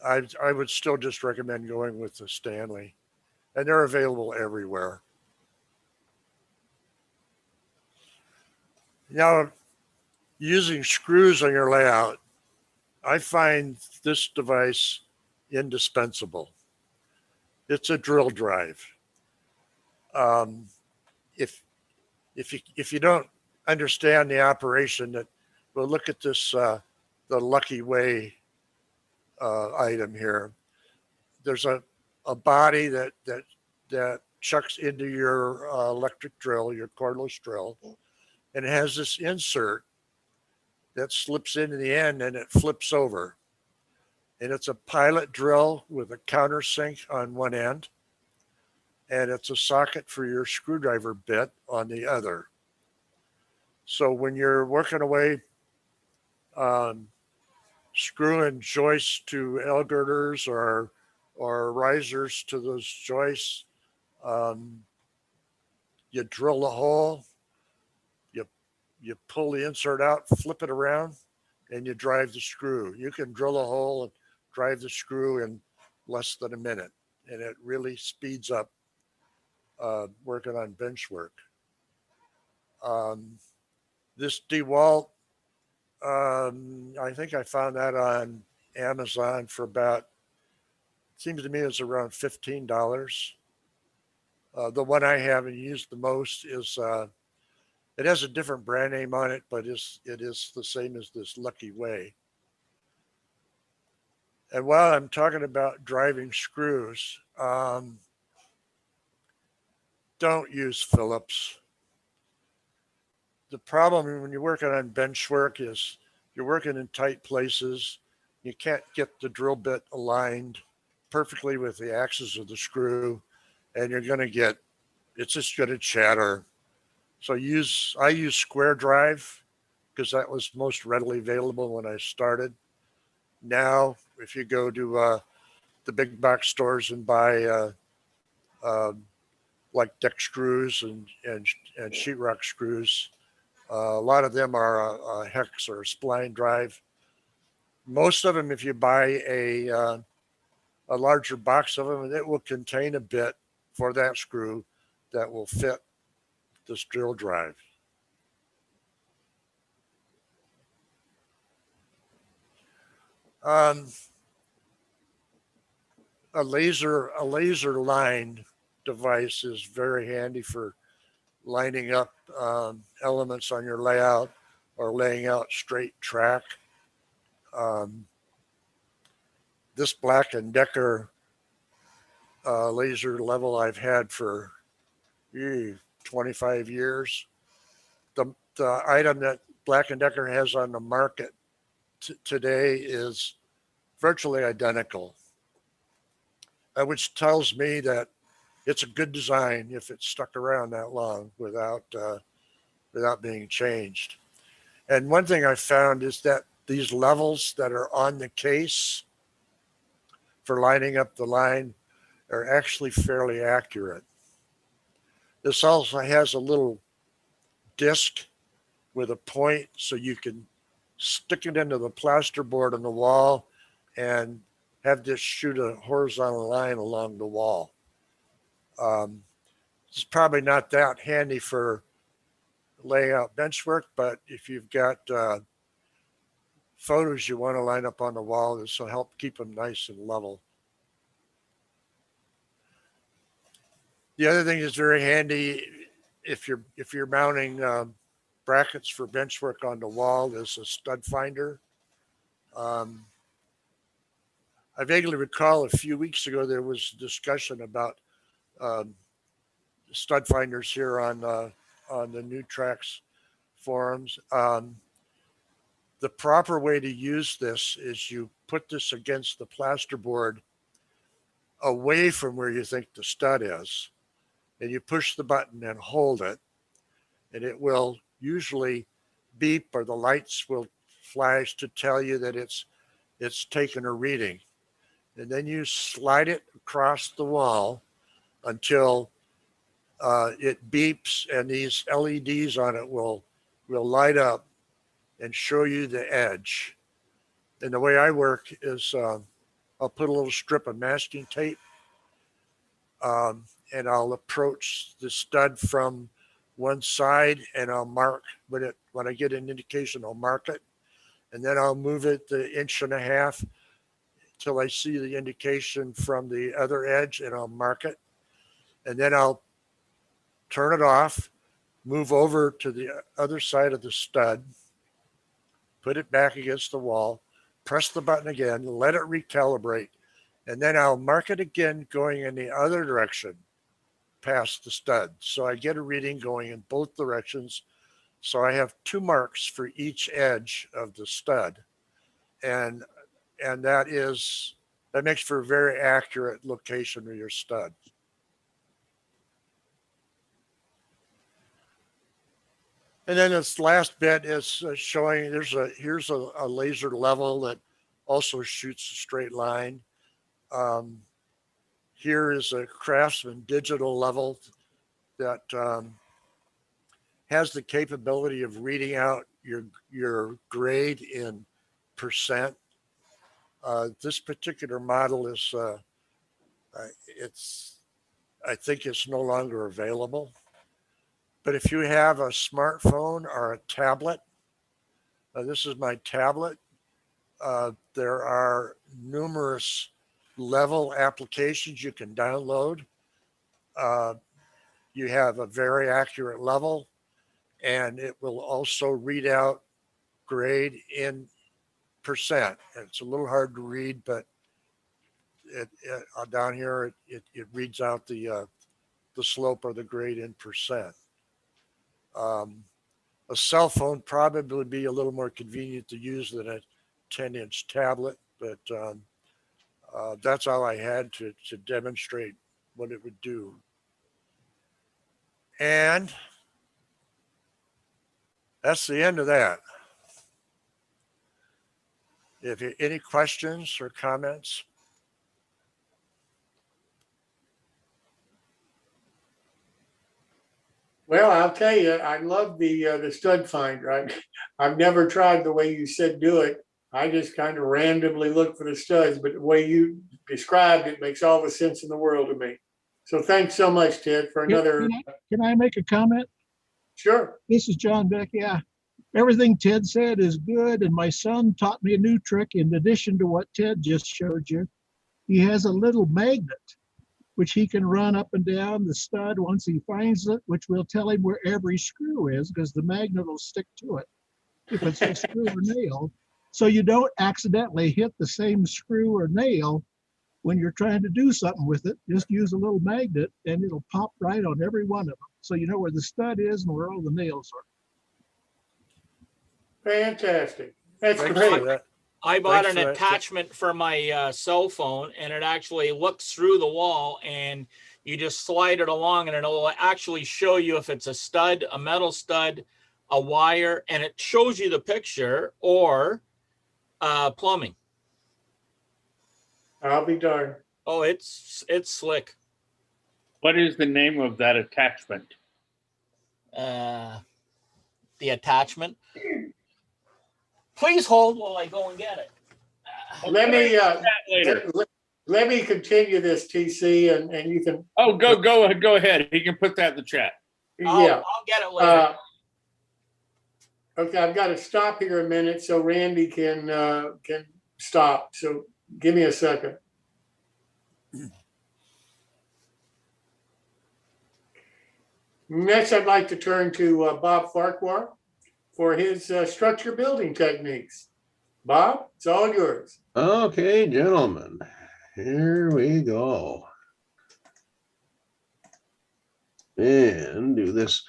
I would still just recommend going with the Stanley, and they're available everywhere. Now, using screws on your layout, I find this device indispensable. It's a drill drive. Um, if you don't understand the operation, that well, look at this the Lucky Way item here. There's a body that chucks into your electric drill, your cordless drill, and it has this insert that slips into the end and it flips over. And it's a pilot drill with a countersink on one end, and it's a socket for your screwdriver bit on the other. So when you're working away, screwing joists to L girders or risers to those joists, you drill the hole, you pull the insert out, flip it around, and you drive the screw. You can drill a hole and drive the screw in less than a minute, and it really speeds up working on bench work. This DeWalt, I think I found that on Amazon for about, seems to me it's around $15. The one I have and used the most is, it has a different brand name on it, but it is the same as this Lucky Way. And while I'm talking about driving screws, don't use Phillips. The problem when you're working on bench work is you're working in tight places. You can't get the drill bit aligned perfectly with the axis of the screw, and you're going to get, it's just going to chatter. So I use square drive because that was most readily available when I started. Now, if you go to the big box stores and buy like deck screws and sheetrock screws, a lot of them are a hex or a spline drive. Most of them, if you buy a larger box of them, it will contain a bit for that screw that will fit this drill drive. A laser line device is very handy for lining up elements on your layout or laying out straight track. This Black & Decker laser level I've had for 25 years. The item that Black & Decker has on the market today is virtually identical, which tells me that it's a good design if it's stuck around that long without being changed. And one thing I found is that these levels that are on the case for lining up the line are actually fairly accurate. This also has a little disc with a point so you can stick it into the plasterboard on the wall and have this shoot a horizontal line along the wall. It's probably not that handy for laying out bench work, but if you've got photos you want to line up on the wall, this will help keep them nice and level. The other thing that's very handy if you're mounting brackets for bench work on the wall is a stud finder. I vaguely recall a few weeks ago there was discussion about stud finders here on the New Tracks forums. The proper way to use this is you put this against the plasterboard away from where you think the stud is, and you push the button and hold it, and it will usually beep or the lights will flash to tell you that it's taken a reading. And then you slide it across the wall until it beeps, and these LEDs on it will light up and show you the edge. And the way I work is I'll put a little strip of masking tape, and I'll approach the stud from one side, and I'll mark when I get an indication, I'll mark it, and then I'll move it the inch and a half till I see the indication from the other edge, and I'll mark it, and then I'll turn it off, move over to the other side of the stud, put it back against the wall, press the button again, let it recalibrate, and then I'll mark it again going in the other direction past the stud. So I get a reading going in both directions. So I have 2 marks for each edge of the stud. And that makes for a very accurate location of your stud. And then this last bit is showing here's a laser level that also shoots a straight line. Here is a Craftsman digital level that has the capability of reading out your grade in percent. This particular model is I think it's no longer available. But if you have a smartphone or a tablet, this is my tablet. There are numerous level applications you can download. You have a very accurate level, and it will also read out grade in percent. It's a little hard to read, but down here it reads out the slope of the grade in percent. A cell phone probably would be a little more convenient to use than a 10-inch tablet, but that's all I had to demonstrate what it would do. And that's the end of that. If you any questions or comments? Well, I'll tell you, I love the stud finder. I've never tried the way you said do it. I just kind of randomly look for the studs, but the way you described it makes all the sense in the world to me. So thanks so much, Ted, for another. Can I make a comment? Sure. This is John Beck. Yeah, everything Ted said is good. And my son taught me a new trick in addition to what Ted just showed you. He has a little magnet, which he can run up and down the stud once he finds it, which will tell him where every screw is because the magnet will stick to it if it's a screw or nail. So you don't accidentally hit the same screw or nail when you're trying to do something with it. Just use a little magnet and it'll pop right on every one of them. So you know where the stud is and where all the nails are. Fantastic. That's Thanks great. for that. I bought Thanks an for that. attachment for my cell phone, and it actually looks through the wall, and you just slide it along, and it'll actually show you if it's a stud, a metal stud, a wire, and it shows you the picture, or plumbing. I'll be darned. Oh, it's slick. What is the name of that attachment? The attachment. Please hold while I go and get it. Let me Later. let me continue this, TC, and you can. Oh, go ahead. He can put that in the chat. I'll get it later. Okay, I've got to stop here a minute so Randy can stop. So give me a second. Next, I'd like to turn to Bob Farquhar for his structure building techniques. Bob, it's all yours. Okay, gentlemen, here we go. And do this.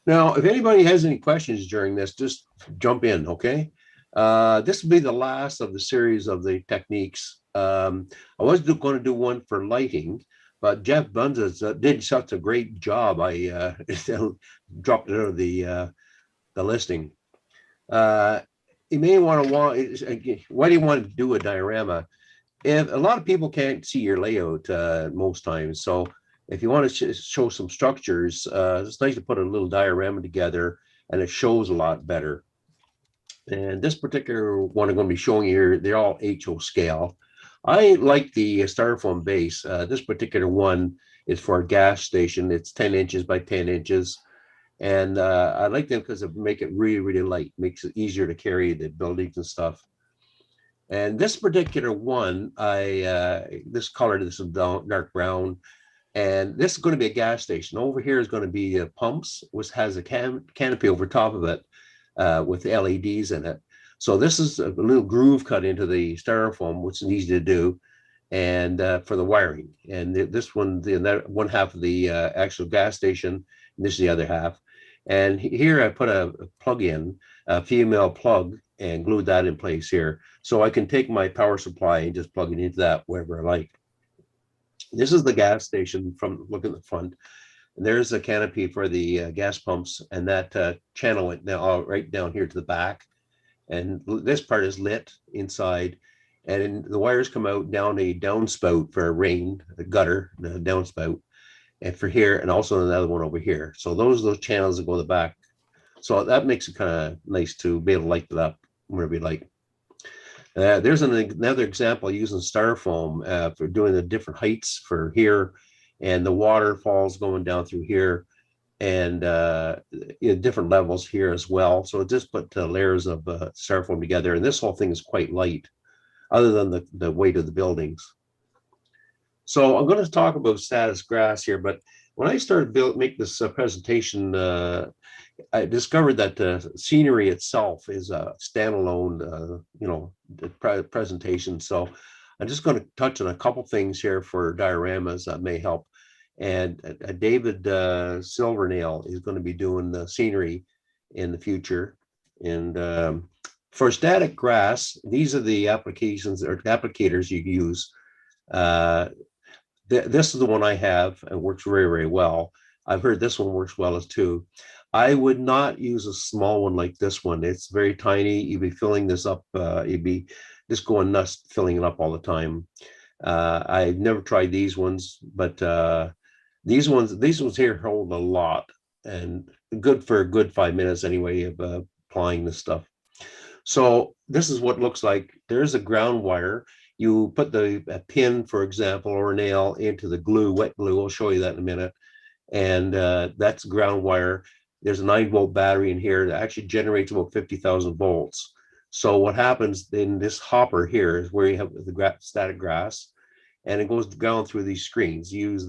Now, if anybody has any questions during this, just jump in, okay? This will be the last of the series of the techniques. I was going to do one for lighting, but Jeff Bunza did such a great job. I dropped it out of the listing. You may want to why do you want to do a diorama? If a lot of people can't see your layout most times, so if you want to show some structures, it's nice to put a little diorama together, and it shows a lot better. And this particular one I'm going to be showing you here, they're all HO scale. I like the styrofoam base. This particular one is for a gas station. It's 10 inches by 10 inches. And I like them because they make it really, really light, makes it easier to carry the buildings and stuff. And this particular one, this color, this is dark brown. And this is going to be a gas station. Over here is going to be pumps, which has a canopy over top of it with LEDs in it. So this is a little groove cut into the styrofoam, which is easy to do, and for the wiring. And this one, that one half of the actual gas station, and this is the other half. And here I put a plug in, a female plug, and glued that in place here. So I can take my power supply and just plug it into that wherever I like. This is the gas station from look at the front. And there's a canopy for the gas pumps, and that channel went down right down here to the back. And this part is lit inside, and the wires come out down a downspout for a rain, a gutter, a downspout, and for here, and also another one over here. So those channels that go in the back. So that makes it kind of nice to be able to light it up wherever you like. There's another example using styrofoam for doing the different heights for here, and the waterfalls going down through here, and different levels here as well. So just put layers of styrofoam together, and this whole thing is quite light, other than the weight of the buildings. So I'm going to talk about status grass here, but when I started make this presentation, I discovered that the scenery itself is a standalone, presentation. So I'm just going to touch on a couple things here for dioramas that may help. And David Silvernail is going to be doing the scenery in the future. And for static grass, these are the applications or applicators you use. This is the one I have, and works very, very well. I've heard this one works well as too. I would not use a small one like this one. It's very tiny. You'd be filling this up. You'd be just going nuts filling it up all the time. I've never tried these ones, but these ones here hold a lot, and good for a good 5 minutes anyway of applying this stuff. So this is what it looks like. There's a ground wire. You put a pin, for example, or a nail into the glue, wet glue. I'll show you that in a minute. And that's ground wire. There's a 9-volt battery in here that actually generates about 50,000 volts. So what happens in this hopper here is where you have the static grass, and it goes down through these screens. You use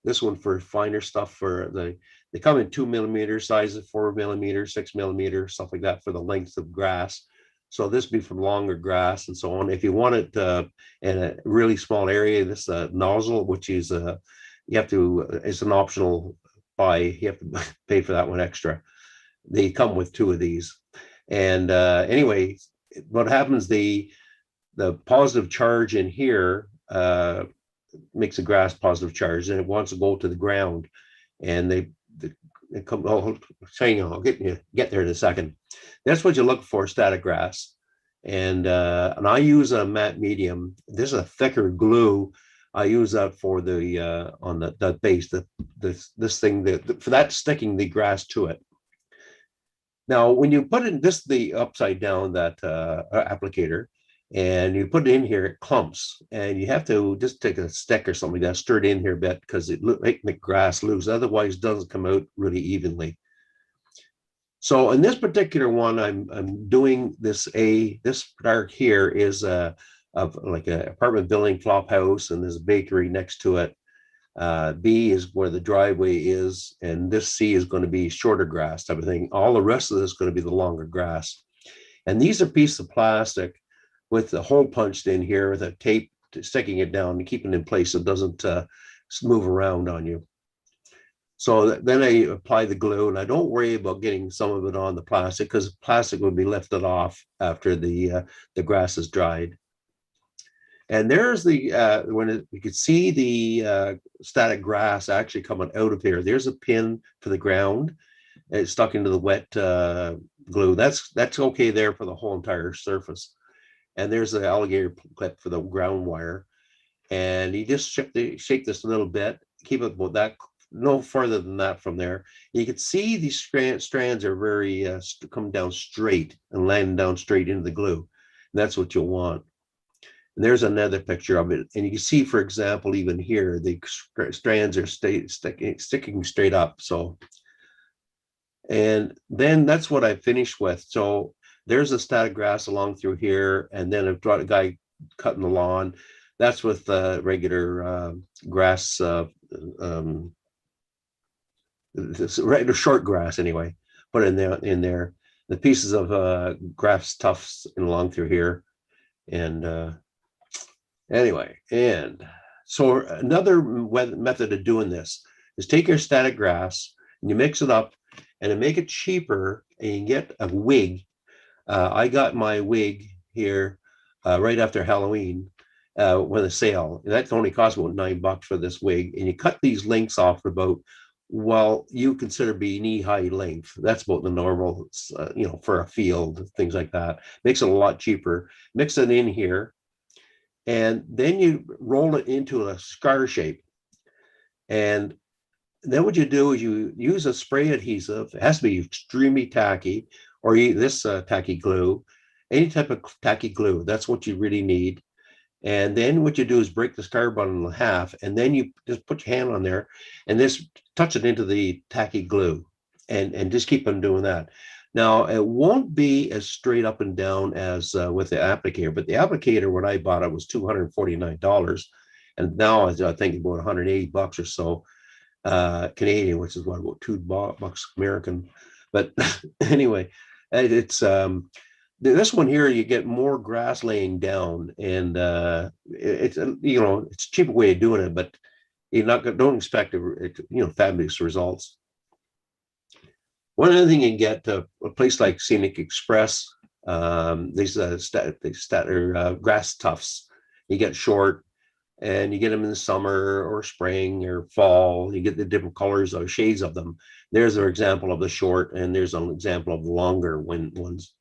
this one for finer stuff. They come in 2 millimeter sizes, 4 millimeter, 6 millimeter, stuff like that for the length of grass. So this be for longer grass and so on. If you want it in a really small area, this nozzle, which is it's an optional buy. You have to pay for that one extra. They come with 2 of these. And anyway, what happens, the positive charge in here makes the grass positive charge, and it wants to go to the ground. And they come, I'll get there in a second. That's what you look for, static grass. And I use a matte medium. This is a thicker glue. I use that for the on the base, this thing for that sticking the grass to it. Now, when you put in the upside down, that applicator, and you put it in here, it clumps, and you have to just take a stick or something like that, stir it in here a bit, because it make the grass loose. Otherwise, it doesn't come out really evenly. So in this particular one, I'm doing this part here is of like an apartment building flop house, and there's a bakery next to it. B is where the driveway is, and this C is going to be shorter grass type of thing. All the rest of this is going to be the longer grass. And these are pieces of plastic with the hole punched in here with a tape sticking it down to keep it in place so it doesn't move around on you. So then I apply the glue, and I don't worry about getting some of it on the plastic because plastic will be lifted off after the grass is dried. And there's the you can see the static grass actually coming out of here. There's a pin for the ground. And it's stuck into the wet glue. That's okay there for the whole entire surface. And there's the alligator clip for the ground wire. And you just shake this a little bit, keep it about that, no further than that from there. You can see these strands are very come down straight and land down straight into the glue. And that's what you'll want. And there's another picture of it. And you can see, for example, even here, the strands are sticking straight up. So, and then that's what I finished with. So there's a static grass along through here. And then I've got a guy cutting the lawn. That's with regular grass, regular short grass anyway, put in there. The pieces of grass tufts along through here. And anyway, and so another method of doing this is take your static grass and you mix it up and to make it cheaper and you get a wig. I got my wig here right after Halloween with a sale. And that only cost about $9 for this wig. And you cut these lengths off about, well, you consider be knee-high length. That's about the normal, for a field, things like that. Makes it a lot cheaper. Mix it in here. And then you roll it into a scar shape. And then what you do is you use a spray adhesive. It has to be extremely tacky, or this tacky glue, any type of tacky glue. That's what you really need. And then what you do is break the scar button in half, and then you just put your hand on there and just touch it into the tacky glue and just keep on doing that. Now, it won't be as straight up and down as with the applicator, but the applicator, when I bought it, was $249. And now I think about $180 or so Canadian, which is what, about $2 American. But anyway, it's this one here, you get more grass laying down, and it's it's a cheaper way of doing it, but you're don't expect fabulous results. One other thing you can get a place like Scenic Express, these grass tufts. You get short, and you get them in the summer or spring or fall. You get the different colors or shades of them. There's an example of the short, and there's an example of the longer ones.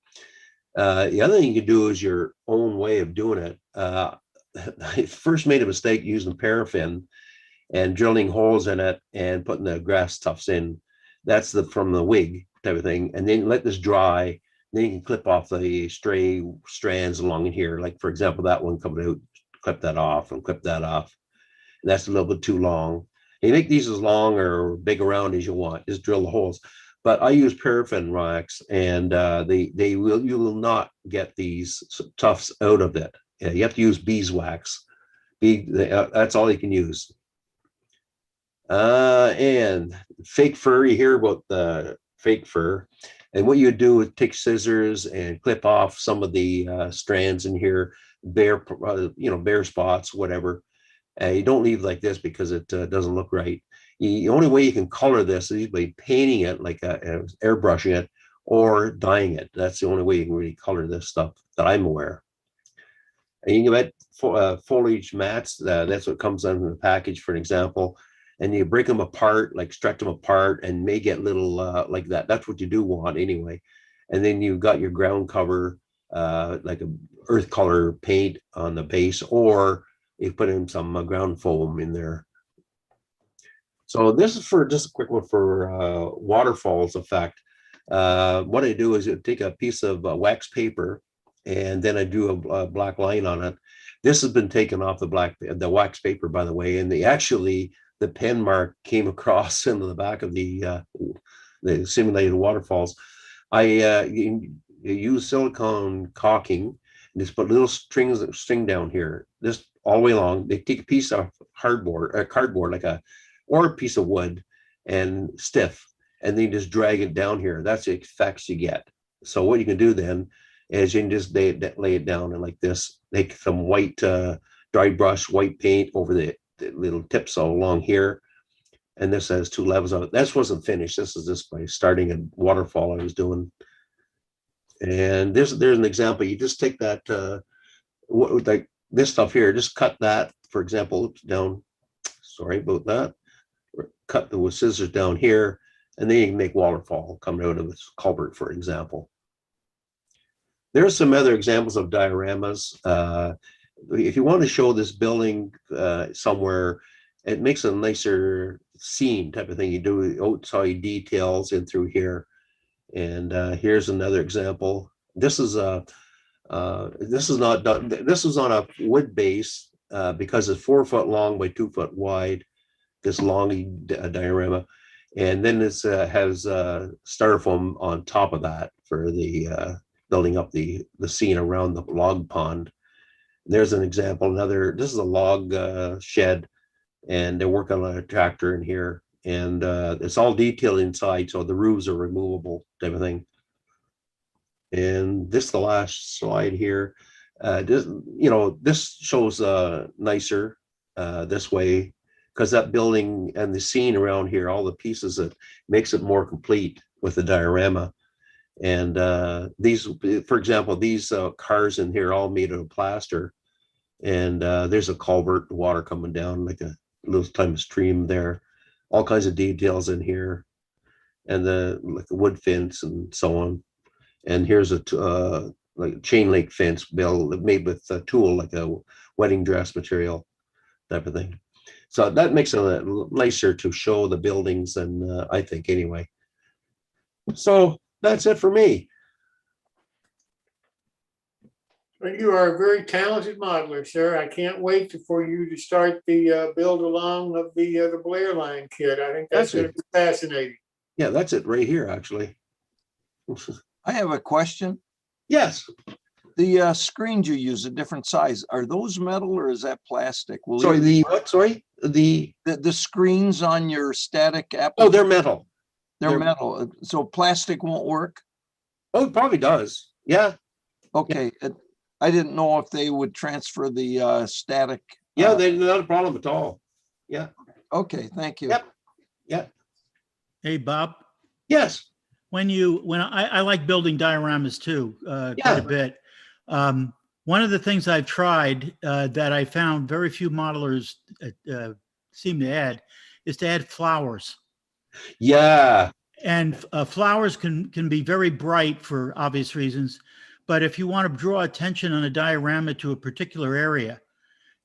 The other thing you can do is your own way of doing it. I first made a mistake using paraffin and drilling holes in it and putting the grass tufts in. That's from the wig type of thing. And then let this dry. Then you can clip off the stray strands along in here. Like, for example, that one coming out, clip that off and clip that off. And that's a little bit too long. And you make these as long or big around as you want. Just drill the holes. But I use paraffin racks, and you will not get these tufts out of it. You have to use beeswax. That's all you can use. And fake fur, you hear about the fake fur. And what you do is take scissors and clip off some of the strands in here, bare spots, whatever. You don't leave like this because it doesn't look right. The only way you can color this is by painting it, like airbrushing it, or dyeing it. That's the only way you can really color this stuff that I'm aware. And you can get foliage mats. That's what comes in the package, for an example. And you break them apart, like stretch them apart, and may get little like that. That's what you do want anyway. And then you've got your ground cover, like a earth color paint on the base, or you put in some ground foam in there. So this is for just a quick one for Waterfalls Effect. What I do is I take a piece of wax paper, and then I do a black line on it. This has been taken off the wax paper, by the way, and the pen mark came across into the back of the simulated waterfalls. I use silicone caulking and just put little string down here. Just all the way along. They take a piece of cardboard, or a piece of wood and stiff, and then just drag it down here. That's the effects you get. So what you can do then is you can just lay it down and like this, make some white dry brush white paint over the little tips all along here. And this has 2 levels of it. This wasn't finished. This is just by starting a waterfall I was doing. And there's an example. You just take that, like this stuff here, just cut that, for example, down. Sorry about that. Cut with scissors down here, and then you can make waterfall coming out of this culvert, for example. There's some other examples of dioramas. If you want to show this building somewhere, it makes a nicer scene type of thing. You do outside details in through here. And here's another example. This is on a wood base because it's 4 foot long by 2 foot wide. This long diorama, and then this has styrofoam on top of that for the building up the scene around the log pond. There's an example. This is a log shed, and they're working on a tractor in here, and it's all detailed inside, so the roofs are removable type of thing. And this, the last slide here, this shows nicer this way, because that building and the scene around here, all the pieces, that makes it more complete with the diorama. And these, for example, these cars in here all made out of plaster, and there's a culvert, water coming down like a little tiny stream there, all kinds of details in here, and like a wood fence and so on. And here's a like chain link fence built made with a tool, like a wedding dress material type of thing. So that makes it nicer to show the buildings, and I think anyway. So that's it for me. Well, you are a very talented modeler, sir. I can't wait for you to start the build along of the Blair line kit. I think that's going to be fascinating. Yeah, that's it right here, actually. I have a question. Yes. The screens you use, a different size, are those metal or is that plastic? Sorry, the what? Sorry, the screens on your static app. Oh, they're metal. They're metal. So plastic won't work? Oh, it probably does. Yeah. Okay. Yeah. I didn't know if they would transfer the static. Yeah, they're not a problem at all. Yeah. Okay. Thank you. Yep. Yeah. Hey, Bob. Yes. When I like building dioramas too, quite a bit. One of the things I've tried that I found very few modelers seem to add is to add flowers. Yeah. And flowers can be very bright for obvious reasons. But if you want to draw attention on a diorama to a particular area,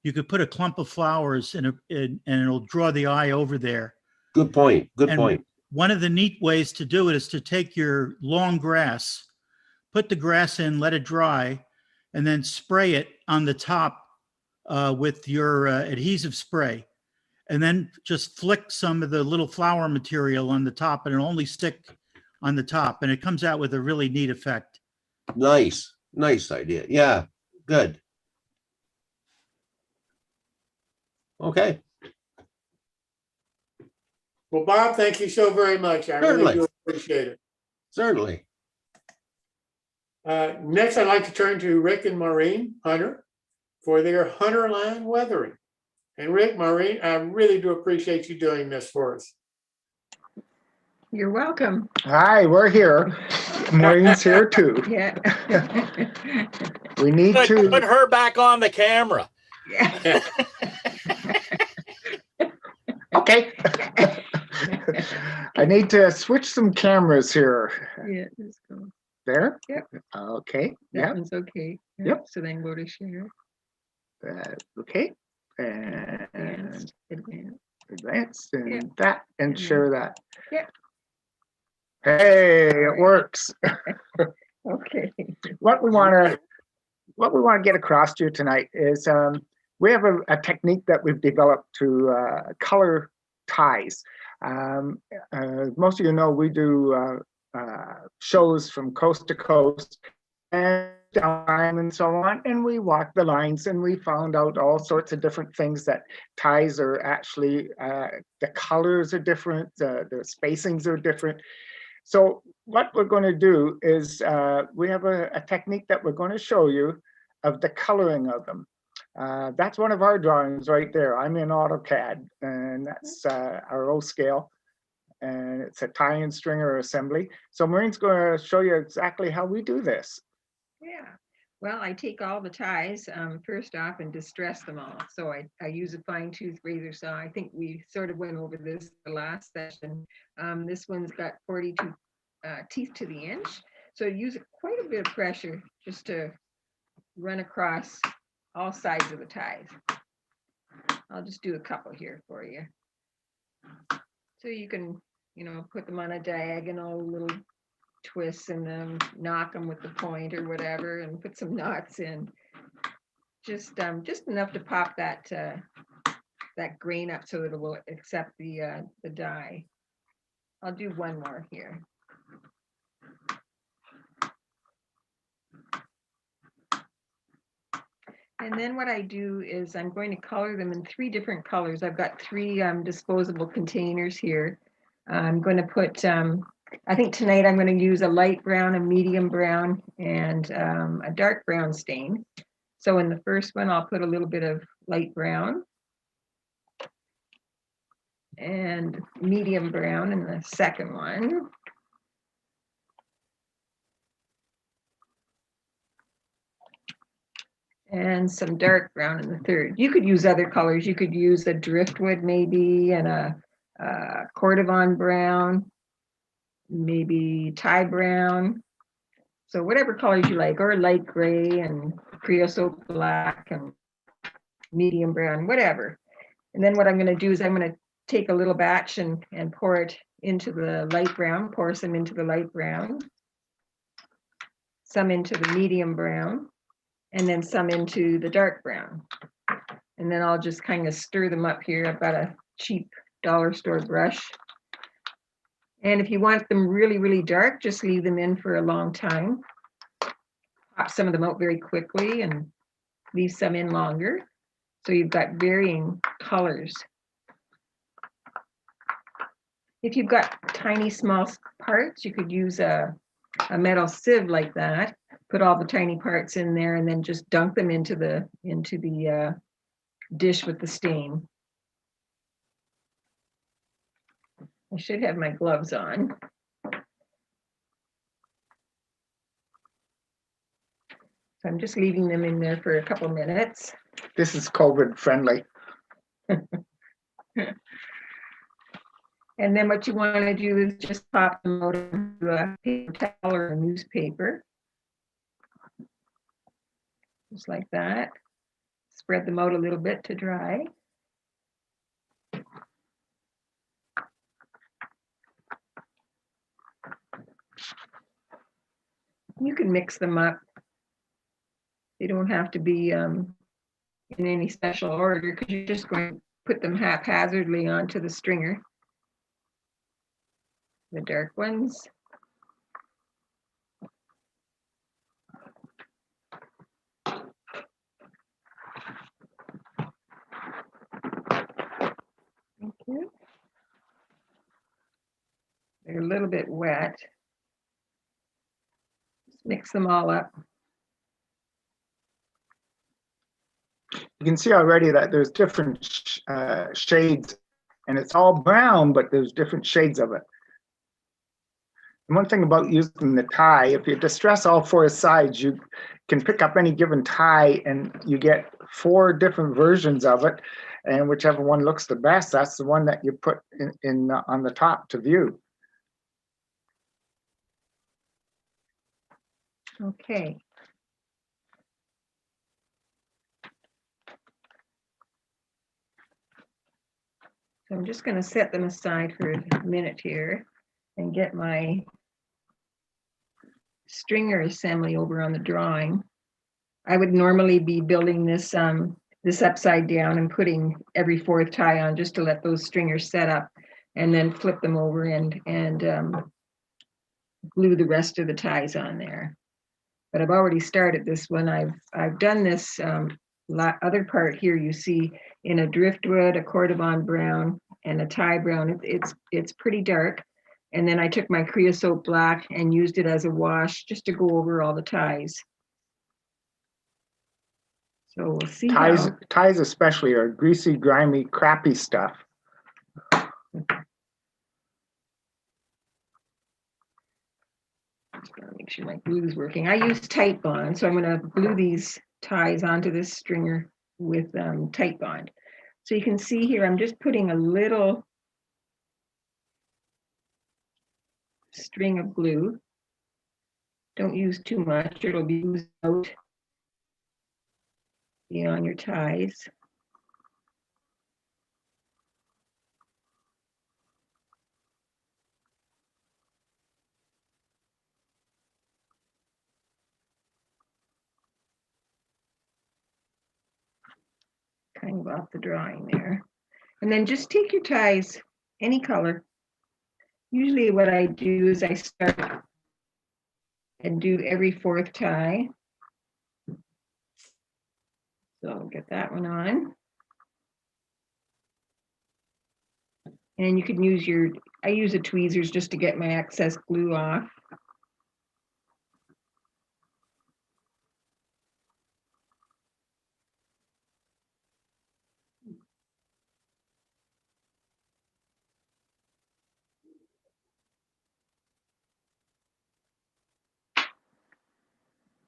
you could put a clump of flowers and it'll draw the eye over there. Good point. Good point. One of the neat ways to do it is to take your long grass, put the grass in, let it dry, and then spray it on the top with your adhesive spray. And then just flick some of the little flower material on the top, and it'll only stick on the top. And it comes out with a really neat effect. Nice. Nice idea. Yeah. Good. Okay. Well, Bob, thank you so very much. I really do appreciate it. Certainly. Next, I'd like to turn to Rick and Maureen Hunter for their Hunter line weathering. And Rick, Maureen, I really do appreciate you doing this for us. You're welcome. Hi, we're here. Maureen's here too. Yeah. We need to put her back on the camera. Yeah. Okay. I need to switch some cameras here. Yeah, let's go. There? Yep. Okay. That one's okay. Yep. So then go to share. Okay. And Advance. advance and Yeah. that and share that. Yeah. Hey, it works. Okay. What we want to get across to you tonight is we have a technique that we've developed to color ties. Most of you know we do shows from coast to coast, and down and so on, and we walked the lines and we found out all sorts of different things, that ties are actually, the colors are different, the spacings are different. So what we're going to do is we have a technique that we're going to show you of the coloring of them. That's one of our drawings right there. I'm in AutoCAD, and that's our O scale, and it's a tie and stringer assembly. So Maureen's going to show you exactly how we do this. Yeah, well, I take all the ties first off and distress them all. So I use a fine tooth razor saw. I think we sort of went over this the last session. This one's got 42 teeth to the inch. So use quite a bit of pressure just to run across all sides of the ties. I'll just do a couple here for you. So you can, you know, put them on a diagonal, little twists and then knock them with the point or whatever, and put some knots in. Just enough to pop that that grain up so that it will accept the die. I'll do one more here. And then what I do is I'm going to color them in 3 different colors. I've got 3 disposable containers here. I'm going to put, I think tonight I'm going to use a light brown, a medium brown, and a dark brown stain. So in the first one, I'll put a little bit of light brown and medium brown in the second one. And some dark brown in the third. You could use other colors. You could use a driftwood maybe, and a cordovan brown, maybe tie brown. So whatever colors you like, or light gray and creosote black and medium brown, whatever. And then what I'm going to do is I'm going to take a little batch and pour it into the light brown, pour some into the light brown, some into the medium brown, and then some into the dark brown. And then I'll just kind of stir them up here. I've got a cheap dollar store brush. And if you want them really, really dark, just leave them in for a long time. Pop some of them out very quickly and leave some in longer. So you've got varying colors. If you've got tiny, small parts, you could use a metal sieve like that. Put all the tiny parts in there and then just dunk them into the dish with the stain. I should have my gloves on. So I'm just leaving them in there for a couple minutes. This is COVID friendly. And then what you want to do is just pop them out into a paper towel or a newspaper. Just like that. Spread them out a little bit to dry. You can mix them up. They don't have to be in any special order, because you're just going to put them haphazardly onto the stringer. The dark ones. Thank you. They're a little bit wet. Just mix them all up. You can see already that there's different shades, and it's all brown, but there's different shades of it. And one thing about using the tie, if you distress all 4 sides, you can pick up any given tie and you get 4 different versions of it. And whichever one looks the best, that's the one that you put in on the top to view. Okay. So I'm just going to set them aside for a minute here and get my stringer assembly over on the drawing. I would normally be building this this upside down and putting every 4th tie on just to let those stringers set up, and then flip them over and glue the rest of the ties on there. but I've already started this one. I've done this other part here you see in a driftwood, a cordovon brown, and a tie brown. It's pretty dark. And then I took my creosote black and used it as a wash just to go over all the ties. So we'll see Ties especially are greasy, grimy, crappy stuff. Just gotta make sure my glue is working. I use tight bond, so I'm gonna glue these ties onto this stringer with tight bond. So you can see here, I'm just putting a little string of glue. Don't use too much, it'll be oozed out on your ties. Kind of off the drawing there. And then just take your ties, any color. Usually what I do is I start and do every fourth tie. So I'll get that one on. And you can use I use a tweezers just to get my excess glue off.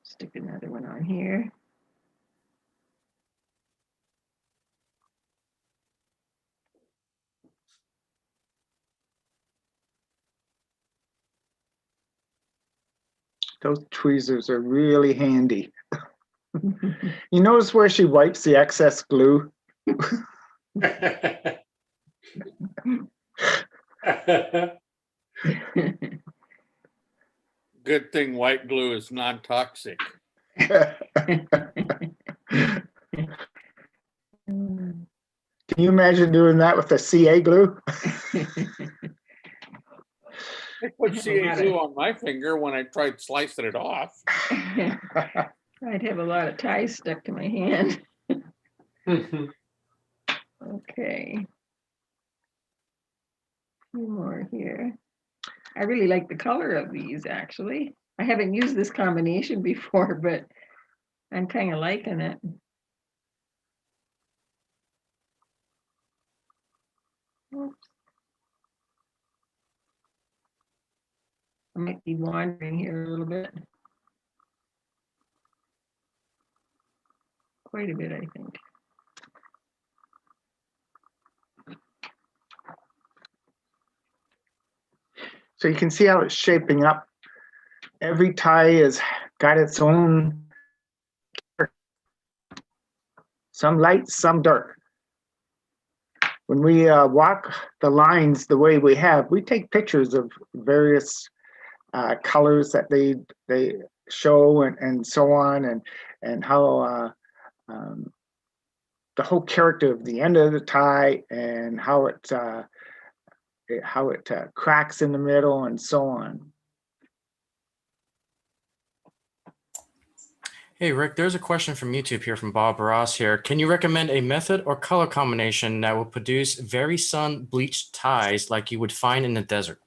Stick another one on here. Those tweezers are really handy. You notice where she wipes the excess glue? Good thing white glue is non-toxic. Can you imagine doing that with a CA glue? I put CA glue on my finger when I tried slicing it off. I'd have a lot of ties stuck to my hand. Okay. A few more here. I really like the color of these, actually. I haven't used this combination before, but I'm kind of liking it. Oops. I might be wandering here a little bit. Quite a bit, I think. So you can see how it's shaping up. Every tie has got its own, some light, some dark. When we walk the lines the way we have, we take pictures of various colors that they show and so on, and how the whole character of the end of the tie and how it cracks in the middle and so on. Hey, Rick, there's a question from YouTube here from Bob Ross here. Can you recommend a method or color combination that will produce very sun bleached ties like you would find in the desert?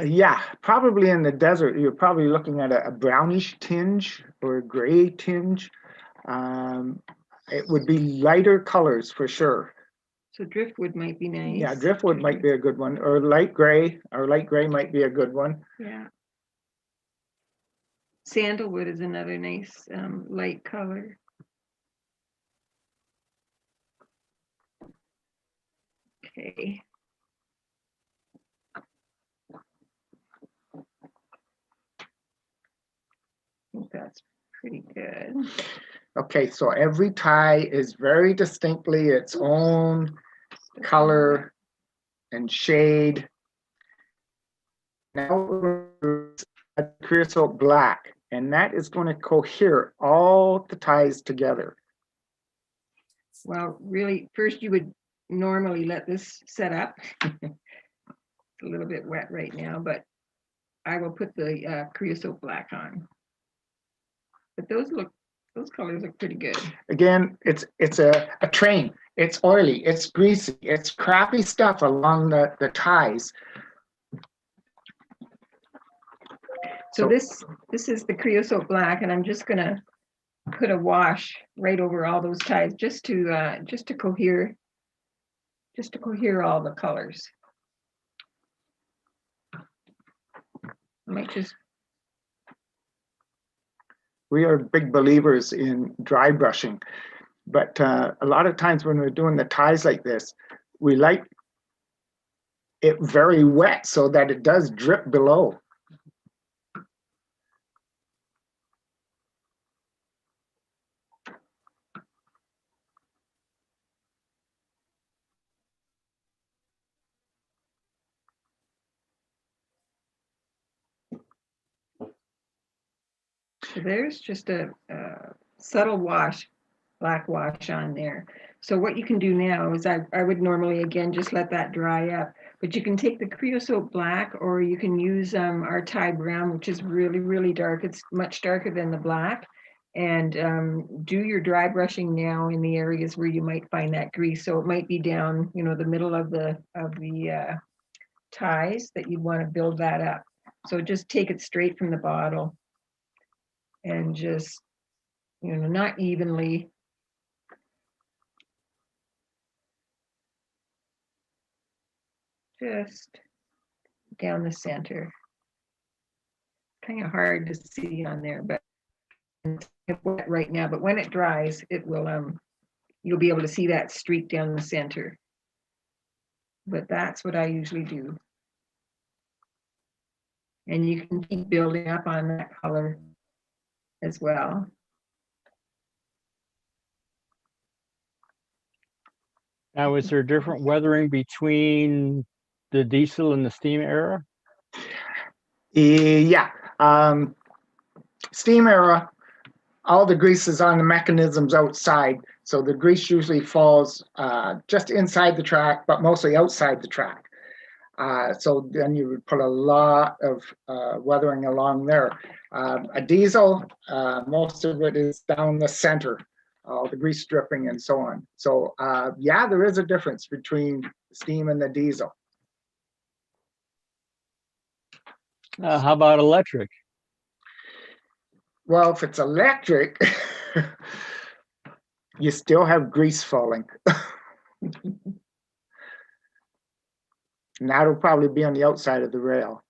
Yeah, probably in the desert, you're probably looking at a brownish tinge or a gray tinge. It would be lighter colors for sure. So driftwood might be nice. Yeah, driftwood might be a good one, or light gray might be a good one. Yeah. Sandalwood is another nice light color. Okay. I think that's pretty good. Okay, so every tie is very distinctly its own color and shade. Now a creosote black, and that is going to cohere all the ties together. Well, really, first you would normally let this set up. It's a little bit wet right now, but I will put the Creosote Black on. But those colors look pretty good. Again, it's a train. It's oily, it's greasy, it's crappy stuff along the ties. So this is the Creosote Black, and I'm just gonna put a wash right over all those ties just to cohere all the colors. I might just. We are big believers in dry brushing, but a lot of times when we're doing the ties like this, we like it very wet so that it does drip below. So there's just a subtle wash, black wash on there. So what you can do now is I would normally, again, just let that dry up. But you can take the Creosote Black, or you can use our Thai brown, which is really, really dark. It's much darker than the black. And do your dry brushing now in the areas where you might find that grease. So it might be down, the middle of the ties that you'd want to build that up. So just take it straight from the bottle. And just, not evenly. Just down the center. Kind of hard to see on there, but it's wet right now. But when it dries, it will, you'll be able to see that streak down the center. But that's what I usually do. And you can keep building up on that color as well. Now, is there different weathering between the diesel and the steam era? Yeah. Steam era, all the grease is on the mechanisms outside. So the grease usually falls just inside the track, but mostly outside the track. So then you would put a lot of weathering along there. A diesel, most of it is down the center, all the grease stripping and so on. So yeah, there is a difference between steam and the diesel. How about electric? Well, if it's electric, you still have grease falling. And that'll probably be on the outside of the rail.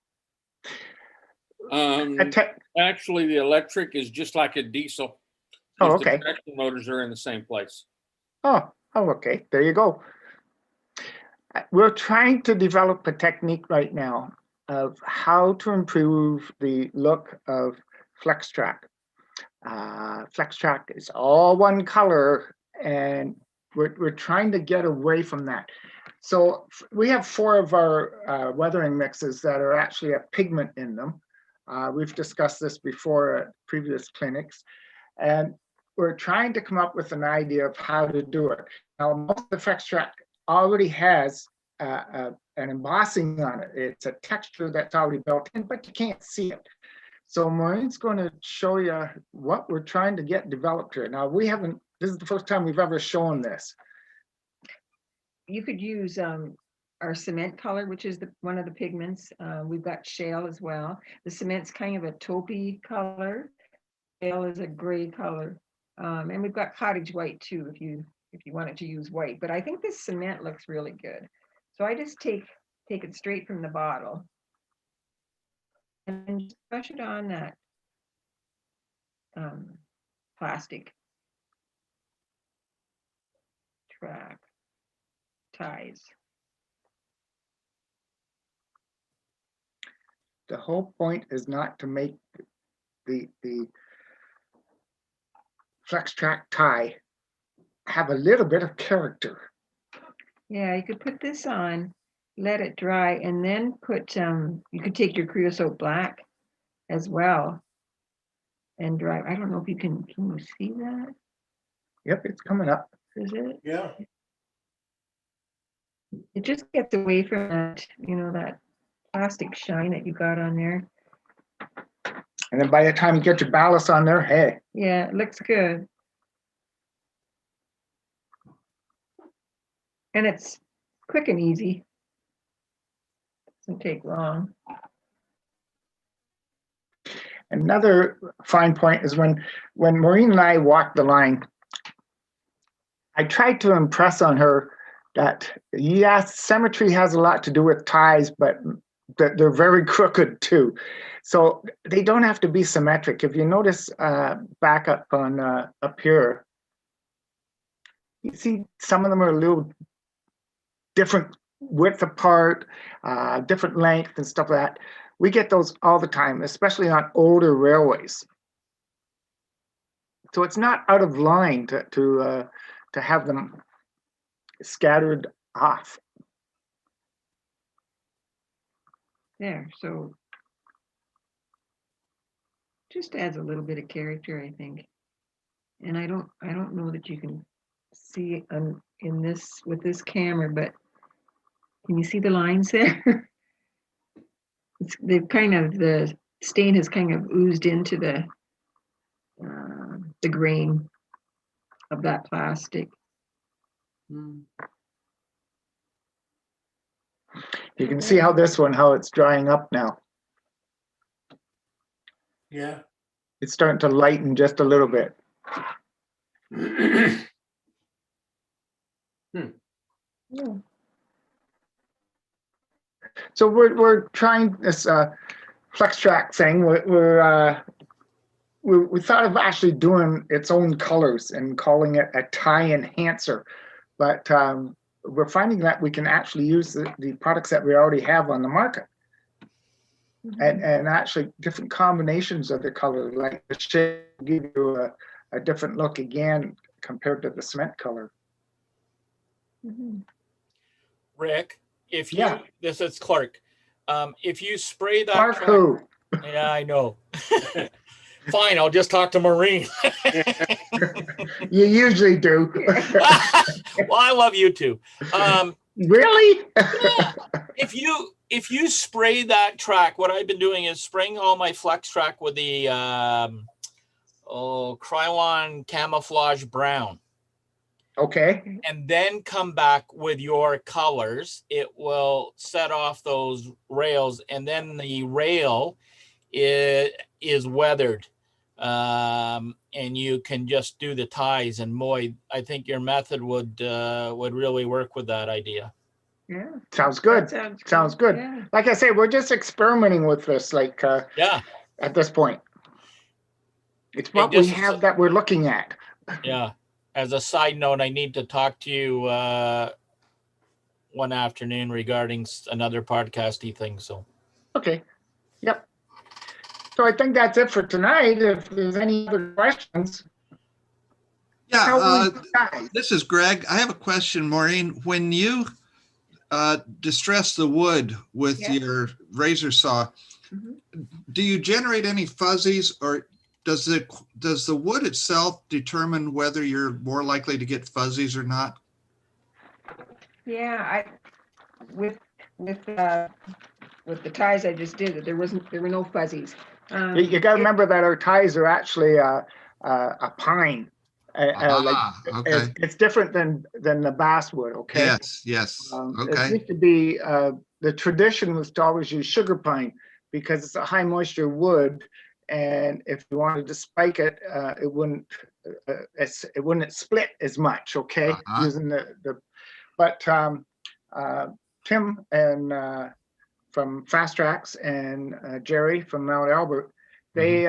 Actually, the electric is just like a diesel. Oh, okay. The traction motors are in the same place. Oh, okay. There you go. We're trying to develop a technique right now of how to improve the look of FlexTrack. FlexTrack is all one color, and we're trying to get away from that. So we have 4 of our weathering mixes that are actually a pigment in them. We've discussed this before at previous clinics, and we're trying to come up with an idea of how to do it. Now, most of the FlexTrack already has an embossing on it. It's a texture that's already built in, but you can't see it. So Maureen's going to show you what we're trying to get developed here. Now, this is the first time we've ever shown this. You could use our cement color, which is one of the pigments. We've got shale as well. The cement's kind of a taupey color. Shale is a gray color. And we've got cottage white too, if you wanted to use white. But I think this cement looks really good. So I just take it straight from the bottle and just brush it on that plastic track ties. The whole point is not to make the FlexTrack tie have a little bit of character. Yeah, you could put this on, let it dry, and then put, you could take your Creosote Black as well and dry. I don't know if can you see that? Yep, it's coming up. Is it? Yeah. It just gets away from that, that plastic shine that you got on there. And then by the time you get your ballast on there, hey, Yeah, it looks good. And it's quick and easy. Doesn't take long. another fine point is when Maureen and I walked the line, I tried to impress on her that, yes, symmetry has a lot to do with ties, but that they're very crooked too. So they don't have to be symmetric. If you notice back up on up here, you see some of them are a little different width apart, different length and stuff like that. We get those all the time, especially on older railways. So it's not out of line to have them scattered off. There, so just adds a little bit of character, I think. And I don't know that you can see in this with this camera, but can you see the lines there? The stain has kind of oozed into the grain of that plastic. You can see how this one, how it's drying up now. Yeah. It's starting to lighten just a little bit. Yeah. So we're trying this flex track thing. We thought of actually doing its own colors and calling it a tie enhancer, but we're finding that we can actually use the products that we already have on the market. And actually different combinations of the color, like the shade, give you a different look again compared to the cement color. Rick, if you, Yeah. this is Clark. If you spray that Clark track, who? yeah, I know. Fine, I'll just talk to Maureen. You usually do. Well, I love you too. Really? Yeah. If you spray that track, what I've been doing is spraying all my flex track with the Krylon camouflage brown. Okay. And then come back with your colors. It will set off those rails, and then the rail is weathered. And you can just do the ties, and boy, I think your method would really work with that idea. Yeah. Sounds good. Sounds good. Yeah. Like I say, we're just experimenting with this, like Yeah. at this point. It's what we have that we're looking at. Yeah. As a side note, I need to talk to you one afternoon regarding another podcasty thing. So. Okay. Yep. So I think that's it for tonight. If there's any other questions. Yeah, this is Greg. I have a question, Maureen. When you distress the wood with your razor saw, do you generate any fuzzies, or does the wood itself determine whether you're more likely to get fuzzies or not? Yeah, with the ties I just did, there were no fuzzies. You got to remember that our ties are actually a pine. Okay. It's different than the basswood. Okay. Yes. It Okay. used to be the tradition was to always use sugar pine because it's a high moisture wood, and if you wanted to spike it, it wouldn't split as much. Okay, using but Tim and from Fast Tracks and Jerry from Mount Albert, they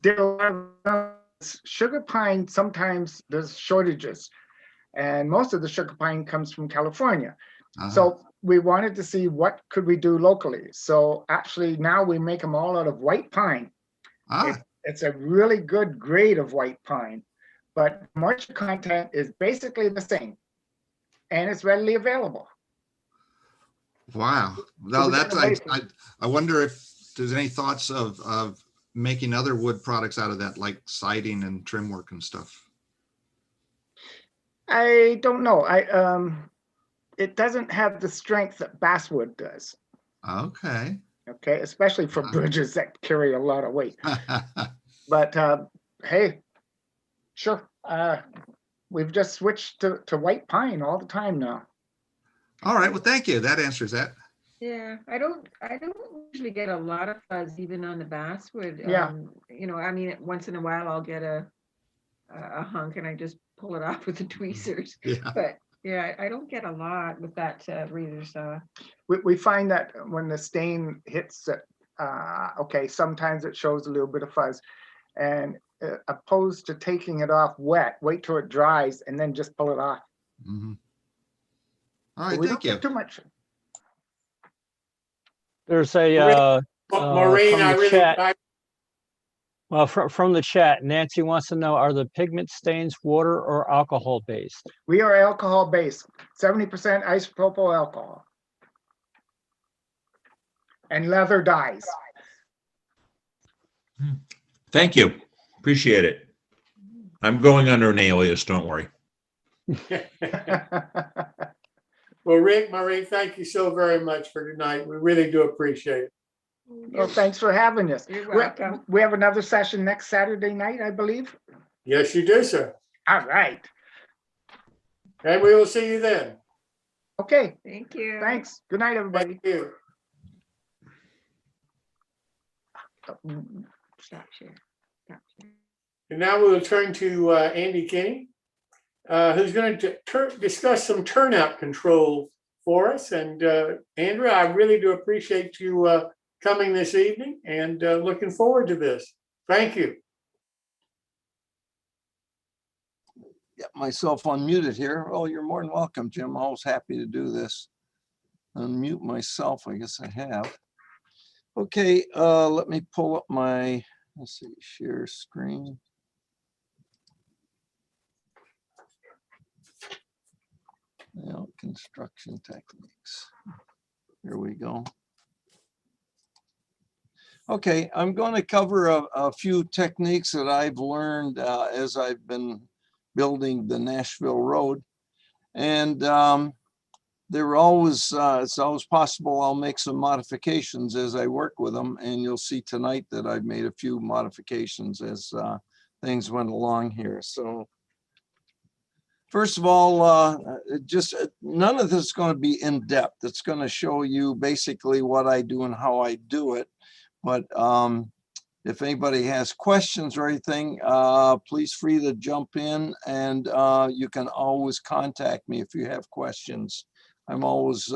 did a lot of sugar pine. Sometimes there's shortages, and most of the sugar pine comes from California. So we wanted to see what could we do locally. So actually now we make them all out of white pine. It's a really good grade of white pine, but moisture content is basically the same, and it's readily available. Wow. Well, that's I wonder if there's any thoughts of making other wood products out of that, like siding and trim work and stuff. I don't know. It doesn't have the strength that basswood does. Okay. Okay, especially for bridges that carry a lot of weight. But hey, sure. We've just switched to white pine all the time now. All right, well, thank you. That answers that. Yeah, I don't usually get a lot of fuzz even on the basswood. Yeah. You know, I mean, once in a while I'll get a hunk and I just pull it off with the tweezers. Yeah. But yeah, I don't get a lot with that razor saw. We find that when the stain hits it, okay, sometimes it shows a little bit of fuzz, and opposed to taking it off wet, wait till it dries and then just pull it off. Mhm. All right, We thank don't you. get too much. There's a Maureen, from I the really, chat. Well, from the chat, Nancy wants to know: are the pigment stains water or alcohol based? We are alcohol based, 70% isopropyl alcohol, and leather dyes. Thank you. Appreciate it. I'm going under an alias, don't worry. Well, Rick, Maureen, thank you so very much for tonight. We really do appreciate it. Well, thanks for having us. You're welcome. We have another session next Saturday night, I believe. Yes, you do, sir. All right. And we will see you then. Okay. Thank you. Thanks. Good night, everybody. Thank you. Stop share. Stop share. And now we'll turn to Andy Kinney, who's going to discuss some turnout control for us. And Andrew, I really do appreciate you coming this evening and looking forward to this. Thank you. Get myself unmuted here. Oh, you're more than welcome, Jim. Always happy to do this. Unmute myself, I guess I have. Okay, let me pull up my, let's see, share screen. Now, construction techniques. Here we go. Okay, I'm going to cover a few techniques that I've learned as I've been building the Nashville Road. And they're always, it's always possible I'll make some modifications as I work with them. And you'll see tonight that I've made a few modifications as things went along here. So first of all, just none of this is going to be in depth. It's going to show you basically what I do and how I do it. But if anybody has questions or anything, please free to jump in, and you can always contact me if you have questions. I'm always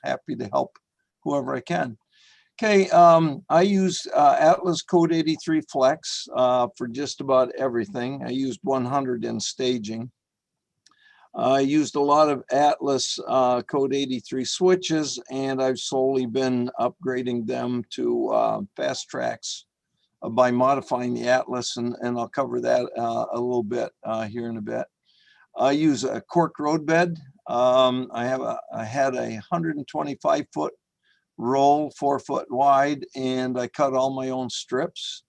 happy to help whoever I can. Okay, I use Atlas Code 83 Flex for just about everything. I used 100 in staging. I used a lot of Atlas Code 83 switches, and I've slowly been upgrading them to fast tracks by modifying the Atlas, and I'll cover that a little bit here in a bit. I use a cork road bed. I had a 125-foot roll, 4 foot wide, and I cut all my own strips.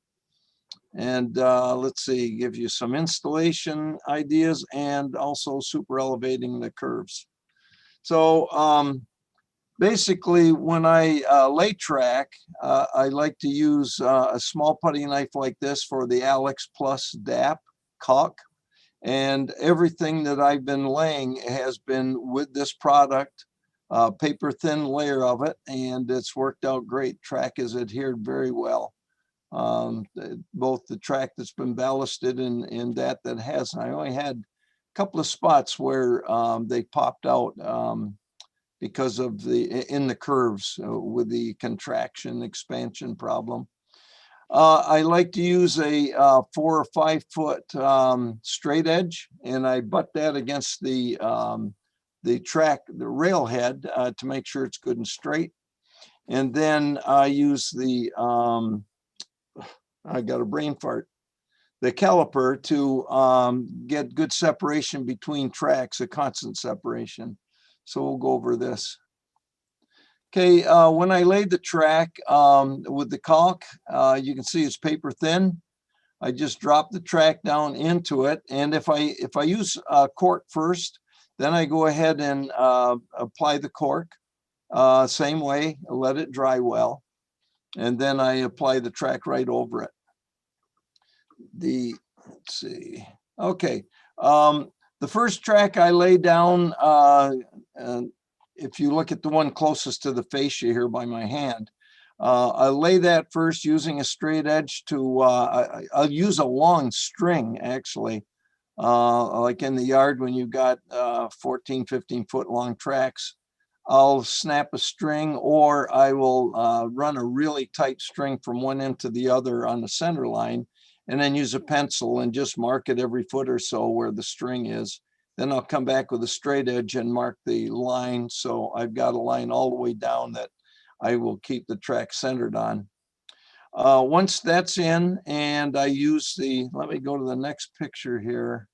And let's see, give you some installation ideas and also super elevating the curves. So basically, when I lay track, I like to use a small putty knife like this for the Alex Plus DAP caulk. And everything that I've been laying has been with this product, paper thin layer of it, and it's worked out great. Track has adhered very well. Both the track that's been ballasted and that hasn't. I only had a couple of spots where they popped out because of in the curves with the contraction expansion problem. I like to use a 4 or 5 foot straight edge, and I butt that against the track, the rail head, to make sure it's good and straight. And then I use the I got a brain fart. The caliper to get good separation between tracks, a constant separation. So we'll go over this. Okay, when I laid the track with the caulk, you can see it's paper thin. I just drop the track down into it, and if I use cork first, then I go ahead and apply the cork. Same way, let it dry well. And then I apply the track right over it. Let's see, okay. The first track I lay down, if you look at the one closest to the fascia here by my hand, I lay that first using a straight edge to, I'll use a long string actually, like in the yard when you've got 14, 15 foot long tracks. I'll snap a string, or I will run a really tight string from one end to the other on the center line, and then use a pencil and just mark it every foot or so where the string is. Then I'll come back with a straight edge and mark the line. So I've got a line all the way down that I will keep the track centered on. Once that's in, and I use the, let me go to the next picture here.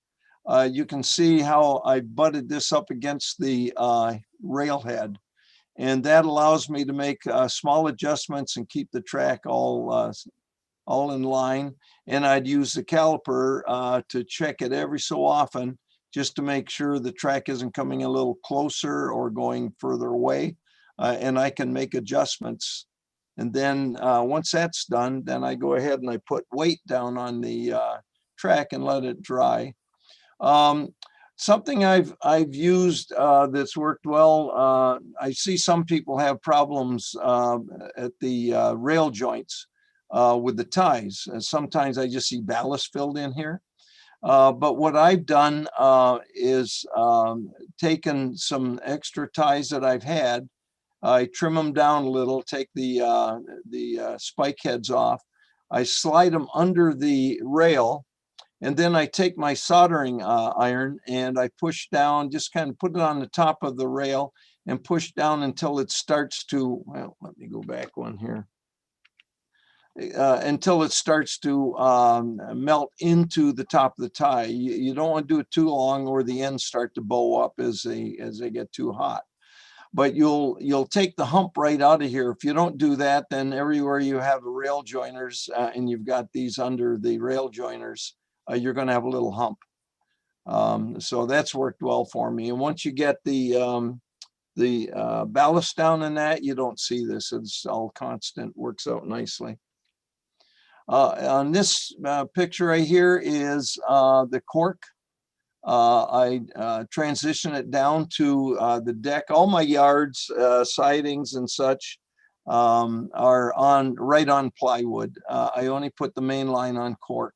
You can see how I butted this up against the railhead, and that allows me to make small adjustments and keep the track all in line. And I'd use the caliper to check it every so often, just to make sure the track isn't coming a little closer or going further away, and I can make adjustments. And then once that's done, then I go ahead and I put weight down on the track and let it dry. Something I've used that's worked well, I see some people have problems at the rail joints with the ties. Sometimes I just see ballast filled in here. But what I've done is taken some extra ties that I've had, I trim them down a little, take the spike heads off, I slide them under the rail, and then I take my soldering iron and I push down, just kind of put it on the top of the rail and push down until it starts to, well, let me go back one here. Until it starts to melt into the top of the tie. You don't want to do it too long, or the ends start to bow up as they get too hot. But you'll take the hump right out of here. If you don't do that, then everywhere you have the rail joiners and you've got these under the rail joiners, you're going to have a little hump. So that's worked well for me. And once you get the ballast down in that, you don't see this. It's all constant, works out nicely. On this picture right here is the cork. I transition it down to the deck. All my yards, sidings and such are right on plywood. I only put the main line on cork.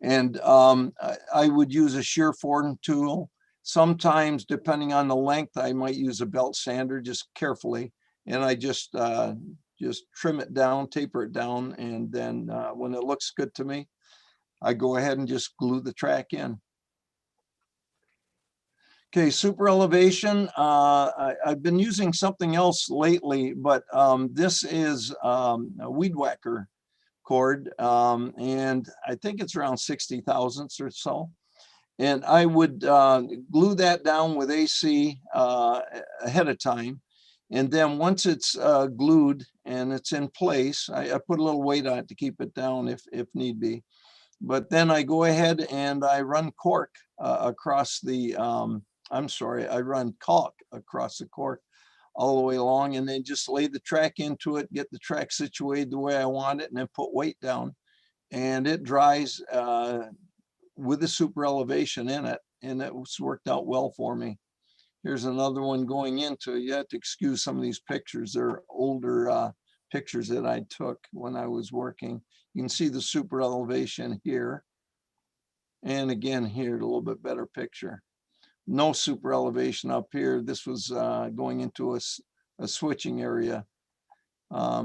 And I would use a shear form tool. Sometimes, depending on the length, I might use a belt sander, just carefully. And I just trim it down, taper it down. And then when it looks good to me, I go ahead and just glue the track in. Okay, super elevation. I've been using something else lately, but this is a weed whacker cord, and I think it's around 60 thousandths or so. And I would glue that down with AC ahead of time. And then once it's glued and it's in place, I put a little weight on it to keep it down if need be. But then I go ahead and I run cork across the, I run caulk across the cork all the way along, and then just lay the track into it, get the track situated the way I want it, and then put weight down. And it dries with the super elevation in it, and it was worked out well for me. Here's another one going into, you have to excuse some of these pictures. They're older pictures that I took when I was working. You can see the super elevation here. And again, here, a little bit better picture. No super elevation up here. This was going into a switching area.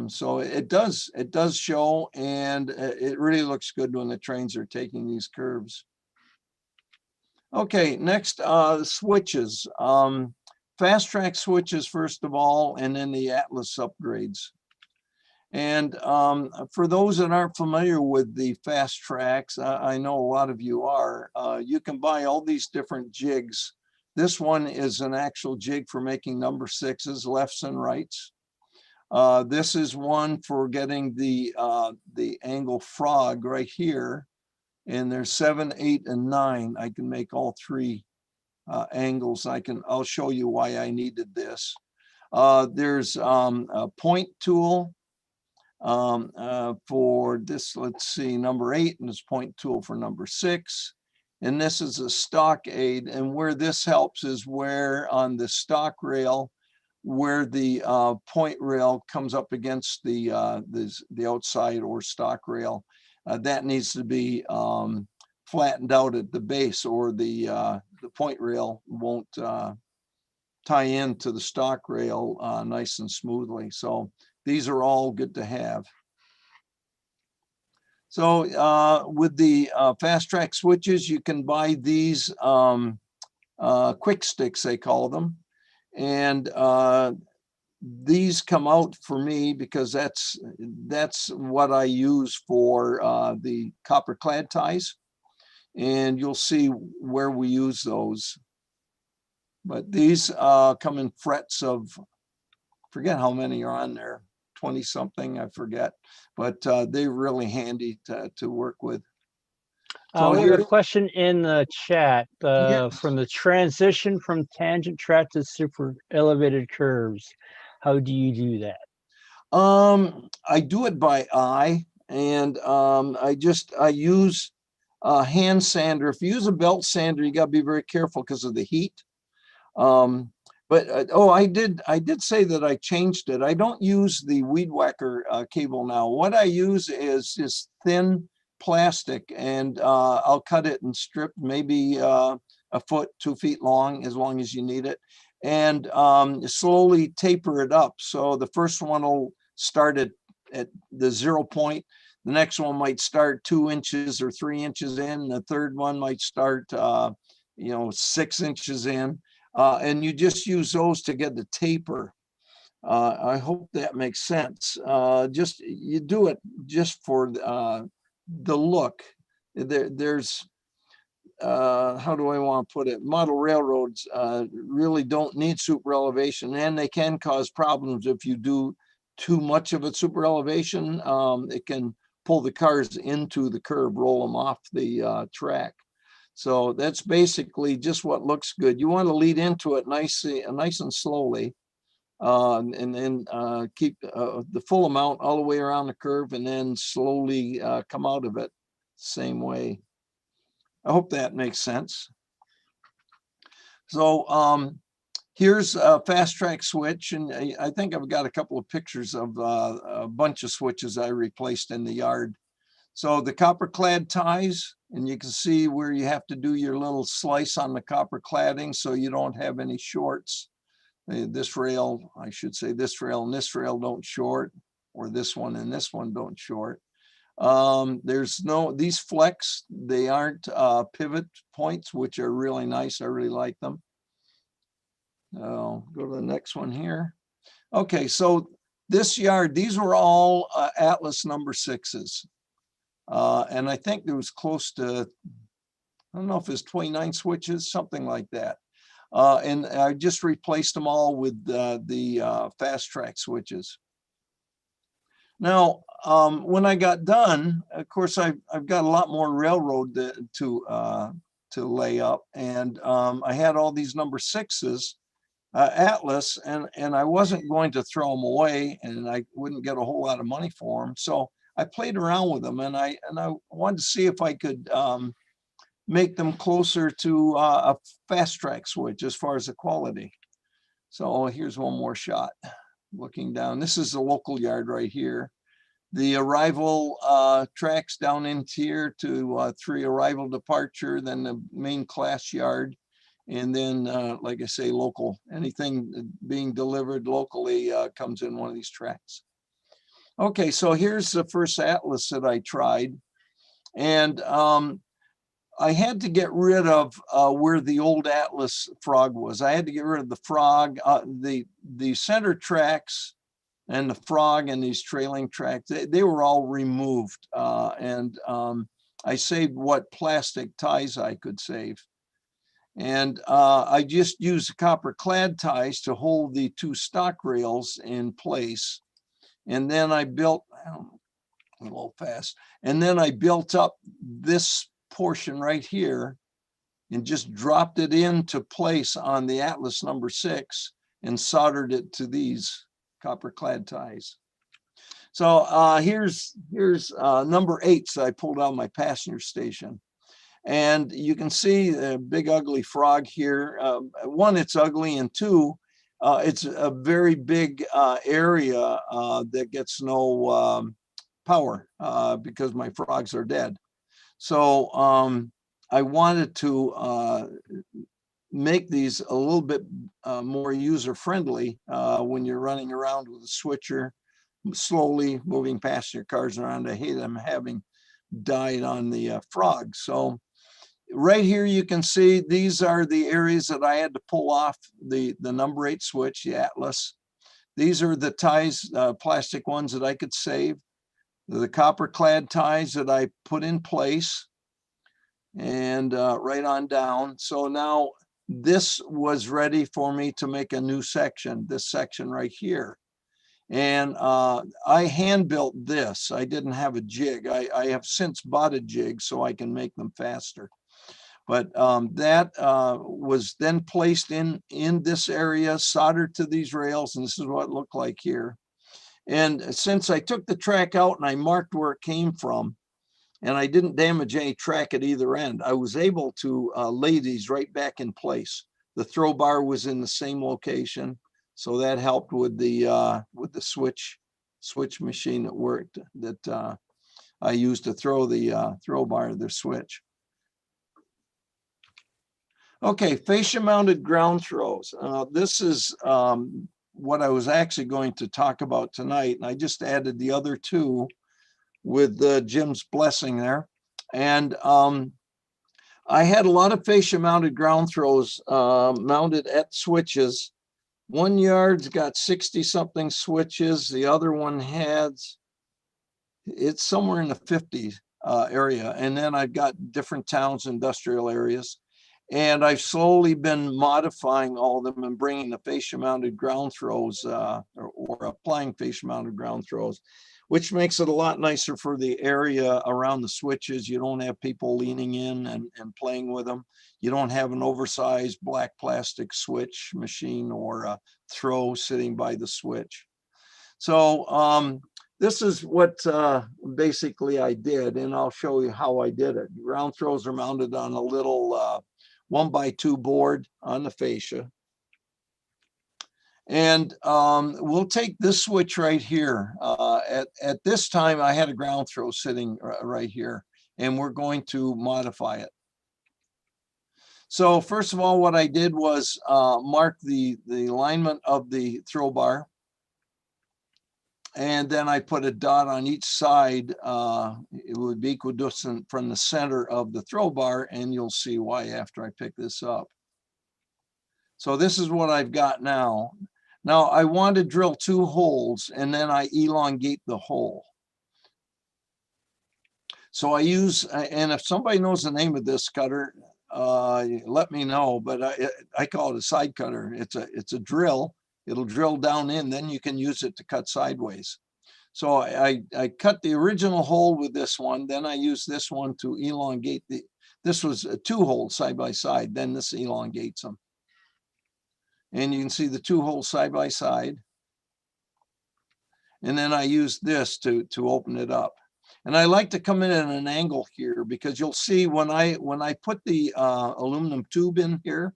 So it does show, and it really looks good when the trains are taking these curves. Okay, next, switches. Fast track switches, first of all, and then the Atlas upgrades. And for those that aren't familiar with the fast tracks, I know a lot of you are, you can buy all these different jigs. This one is an actual jig for making number sixes, lefts and rights. This is one for getting the angle frog right here. And there's 7, 8, and 9. I can make all three angles. I'll show you why I needed this. There's a point tool. For this, let's see, number 8, and it's point tool for number 6. And this is a stock aid. And where this helps is where on the stock rail, where the point rail comes up against the outside or stock rail, that needs to be flattened out at the base, or the point rail won't tie into the stock rail nice and smoothly. So these are all good to have. So with the fast track switches, you can buy these quick sticks, they call them. And these come out for me because that's what I use for the copper clad ties. And you'll see where we use those. But these come in frets of, forget how many are on there, 20 something, I forget, but they're really handy to work with. So we have a question in the chat from the transition from tangent track to super elevated curves. How do you do that? I do it by eye, and I use a hand sander. If you use a belt sander, you got to be very careful because of the heat. I did say that I changed it. I don't use the weed whacker cable now. What I use is just thin plastic, and I'll cut it in strip, maybe a foot, 2 feet long as you need it, and slowly taper it up. So the first one will start at the 0 point. The next one might start 2 inches or 3 inches in. The third one might start 6 inches in. And you just use those to get the taper. I hope that makes sense. You do it just for the look. There's how do I want to put it? Model railroads really don't need super elevation, and they can cause problems if you do too much of a super elevation. It can pull the cars into the curb, roll them off the track. So that's basically just what looks good. You want to lead into it nice and slowly, and then keep the full amount all the way around the curve, and then slowly come out of it same way. I hope that makes sense. So here's a fast track switch, and I think I've got a couple of pictures of a bunch of switches I replaced in the yard. So the copper clad ties, and you can see where you have to do your little slice on the copper cladding so you don't have any shorts. This rail, I should say this rail and this rail don't short, or this one and this one don't short. There's these flex, they aren't pivot points, which are really nice. I really like them. I'll go to the next one here. Okay, so this yard, these were all Atlas number 6s. And I think there was close to, I don't know if it's 29 switches, something like that. And I just replaced them all with the fast track switches. Now, when I got done, of course, I've got a lot more railroad to lay up, and I had all these number 6s, Atlas, and I wasn't going to throw them away, and I wouldn't get a whole lot of money for them. So I played around with them, and I wanted to see if I could make them closer to a fast track switch as far as the quality. So here's one more shot. Looking down, this is the local yard right here. The arrival tracks down into here to 3 arrival departure, then the main class yard, and then like I say, local. Anything being delivered locally comes in one of these tracks. Okay, so here's the first Atlas that I tried, and I had to get rid of where the old Atlas frog was. I had to get rid of the frog, the center tracks, and the frog, and these trailing tracks. They were all removed, and I saved what plastic ties I could save. And I just used the copper clad ties to hold the 2 stock rails in place. And then I built, a little fast, and then I built up this portion right here and just dropped it into place on the Atlas number 6 and soldered it to these copper clad ties. So here's number 8. So I pulled out my passenger station. And you can see the big ugly frog here. One, it's ugly, and two, it's a very big area that gets no power because my frogs are dead. So I wanted to make these a little bit more user-friendly when you're running around with a switcher, slowly moving passenger cars around. I hate them having died on the frogs. So right here, you can see these are the areas that I had to pull off the number 8 switch, the Atlas. These are the ties, plastic ones that I could save. The copper clad ties that I put in place, and right on down. So now this was ready for me to make a new section, this section right here. And I hand built this. I didn't have a jig. I have since bought a jig so I can make them faster. But that was then placed in this area, soldered to these rails, and this is what it looked like here. And since I took the track out and I marked where it came from, and I didn't damage any track at either end, I was able to lay these right back in place. The throw bar was in the same location, so that helped with the switch machine that worked, that I used to throw the throw bar, the switch. Okay, fascia mounted ground throws. This is what I was actually going to talk about tonight, and I just added the other 2 with Jim's blessing there. And I had a lot of fascia mounted ground throws mounted at switches. One yard's got 60 something switches. The other one it's somewhere in the 50 area. And then I've got different towns, industrial areas. And I've slowly been modifying all of them and bringing the fascia mounted ground throws or applying fascia mounted ground throws, which makes it a lot nicer for the area around the switches. You don't have people leaning in and playing with them. You don't have an oversized black plastic switch machine or a throw sitting by the switch. So this is what basically I did, and I'll show you how I did it. Ground throws are mounted on a little 1x2 board on the fascia. And we'll take this switch right here. At this time, I had a ground throw sitting right here, and we're going to modify it. So first of all, what I did was mark the alignment of the throw bar. And then I put a dot on each side. It would be equidistant from the center of the throw bar, and you'll see why after I pick this up. So this is what I've got now. Now I want to drill 2 holes, and then I elongate the hole. So I use, and if somebody knows the name of this cutter, let me know, but I call it a side cutter. It's a drill. It'll drill down in, then you can use it to cut sideways. So I cut the original hole with this one, then I use this one to elongate this was 2 holes side by side, then this elongates them. And you can see the 2 holes side by side. And then I use this to open it up. And I like to come in at an angle here because you'll see when I put the aluminum tube in here,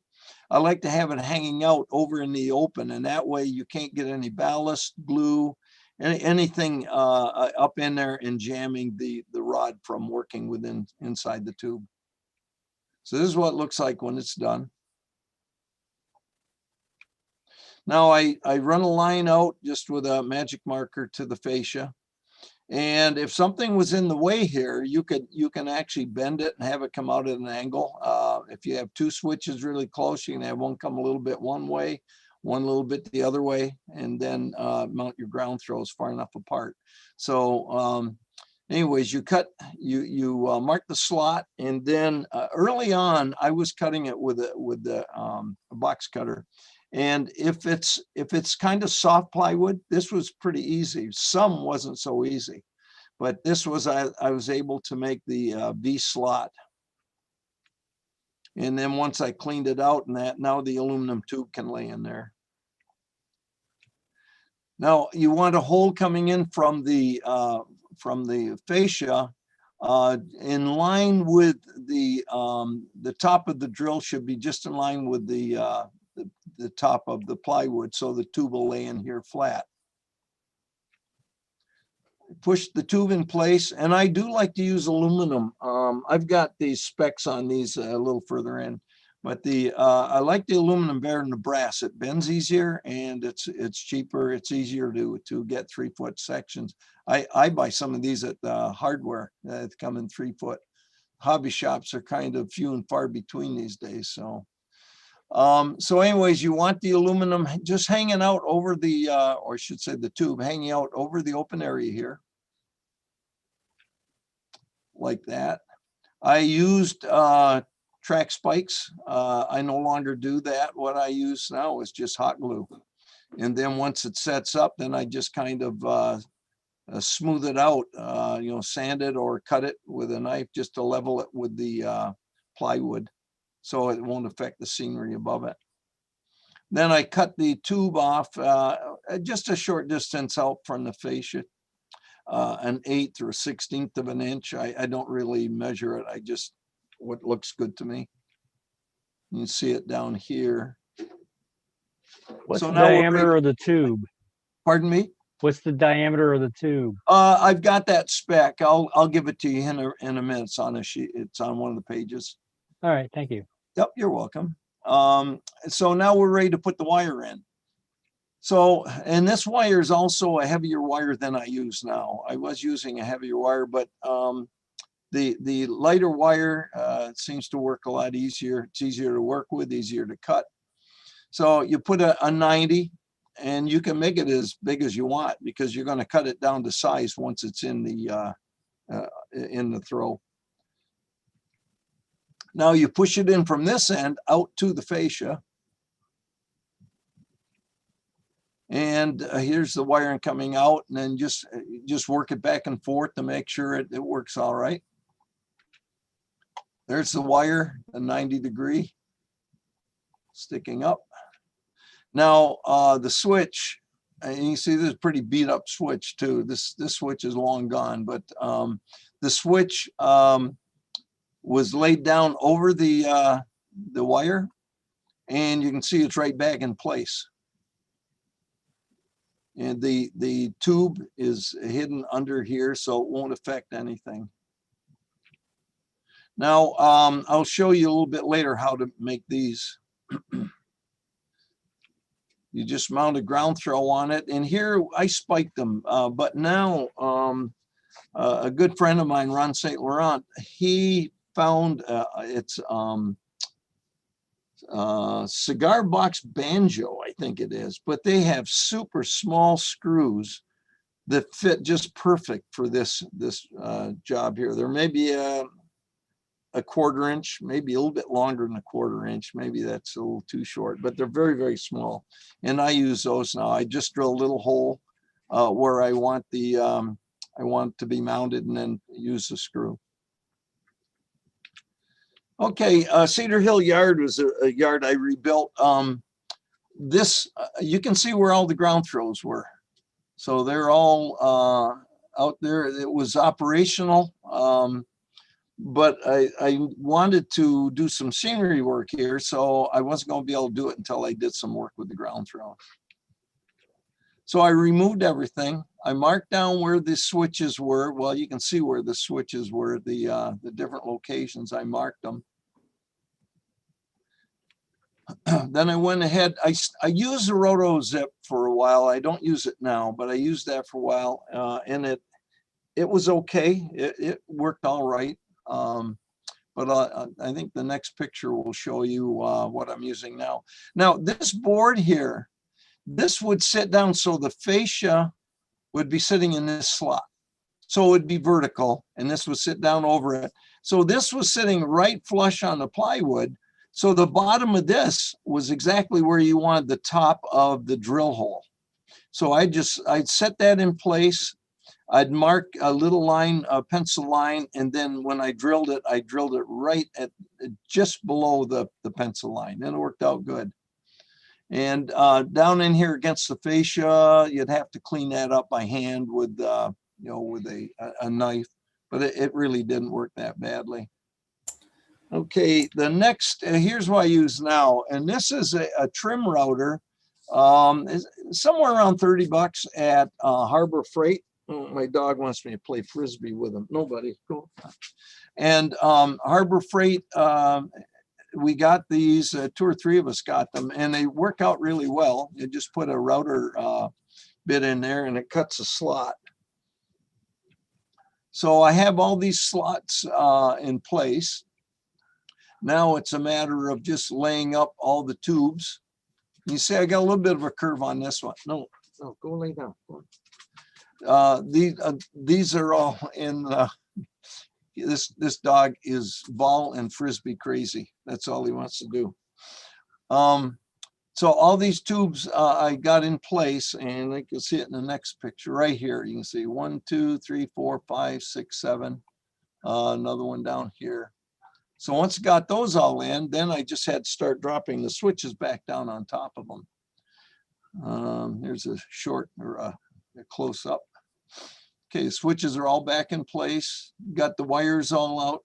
I like to have it hanging out over in the open, and that way you can't get any ballast, glue, anything up in there and jamming the rod from working inside the tube. So this is what it looks like when it's done. Now I run a line out just with a magic marker to the fascia. And if something was in the way here, you can actually bend it and have it come out at an angle. If you have 2 switches really close, you can have one come a little bit one way, one a little bit the other way, and then mount your ground throws far enough apart. So anyways, you mark the slot, and then early on, I was cutting it with the box cutter. And if it's kind of soft plywood, this was pretty easy. Some wasn't so easy, but this was, I was able to make the V slot. And then once I cleaned it out and that, now the aluminum tube can lay in there. Now you want a hole coming in from the fascia in line with the top of the drill should be just in line with the top of the plywood, so the tube will lay in here flat. Push the tube in place, and I do like to use aluminum. I've got these specs on these a little further in, but I like the aluminum better than the brass. It bends easier and it's cheaper. It's easier to get 3-foot sections. I buy some of these at hardware that come in 3-foot. Hobby shops are kind of few and far between these days. So anyways, you want the aluminum just hanging out over the, or I should say the tube hanging out over the open area here. Like that. I used track spikes. I no longer do that. What I use now is just hot glue. And then once it sets up, then I just kind of smooth it out, sand it or cut it with a knife just to level it with the plywood, so it won't affect the scenery above it. Then I cut the tube off just a short distance out from the fascia, an 1/8 or 1/16 of an inch. I don't really measure it. I just, what looks good to me. You can see it down here. What's So the now diameter of the tube? Pardon me? What's the diameter of the tube? I've got that spec. I'll give it to you in a minute. It's on a sheet. It's on one of the pages. All right, thank you. Yep, you're welcome. So now we're ready to put the wire in. So, and this wire is also a heavier wire than I use now. I was using a heavier wire, but the lighter wire seems to work a lot easier. It's easier to work with, easier to cut. So you put a 90, and you can make it as big as you want because you're going to cut it down to size once it's in the throw. Now you push it in from this end out to the fascia. And here's the wiring coming out, and then just work it back and forth to make sure it works all right. There's the wire, a 90-degree sticking up. Now the switch, and you see this is a pretty beat up switch too. This switch is long gone, but the switch was laid down over the wire, and you can see it's right back in place. And the tube is hidden under here, so it won't affect anything. Now, I'll show you a little bit later how to make these. You just mount a ground throw on it. And here I spiked them, but now a good friend of mine, Ron St. Laurent, he found it's cigar box banjo, I think it is, but they have super small screws that fit just perfect for this job here. There may be a 1/4 inch, maybe a little bit longer than a 1/4 inch. Maybe that's a little too short, but they're very, very small. And I use those now. I just drill a little hole where I want to be mounted, and then use the screw. Okay, Cedar Hill Yard was a yard I rebuilt. This, you can see where all the ground throws were. So they're all out there. It was operational, but I wanted to do some scenery work here, so I wasn't going to be able to do it until I did some work with the ground throw. So I removed everything. I marked down where the switches were. Well, you can see where the switches were, the different locations. I marked them. Then I went ahead. I used the Roto Zip for a while. I don't use it now, but I used that for a while, and it was okay. It worked all right. But I think the next picture will show you what I'm using now. Now this board here, this would sit down, so the fascia would be sitting in this slot. So it would be vertical, and this would sit down over it. So this was sitting right flush on the plywood. So the bottom of this was exactly where you wanted the top of the drill hole. So I'd set that in place. I'd mark a little line, a pencil line, and then when I drilled it right at just below the pencil line, and it worked out good. And down in here against the fascia, you'd have to clean that up by hand with, you know, with a knife, but it really didn't work that badly. Okay, the next, here's what I use now, and this is a trim router. It's somewhere around 30 bucks at Harbor Freight. Oh, my dog wants me to play Frisbee with him. Nobody, go. And Harbor Freight, we got these, 2 or 3 of us got them, and they work out really well. You just put a router bit in there and it cuts a slot. So I have all these slots in place. Now it's a matter of just laying up all the tubes. You see, I got a little bit of a curve on this one. No, go lay down. These are all in, this dog is ball and Frisbee crazy. That's all he wants to do. So all these tubes I got in place, and you can see it in the next picture right here. You can see 1, 2, 3, 4, 5, 6, 7. Another one down here. So once I got those all in, then I just had to start dropping the switches back down on top of them. Here's a short or a close up. Okay, the switches are all back in place. Got the wires all out.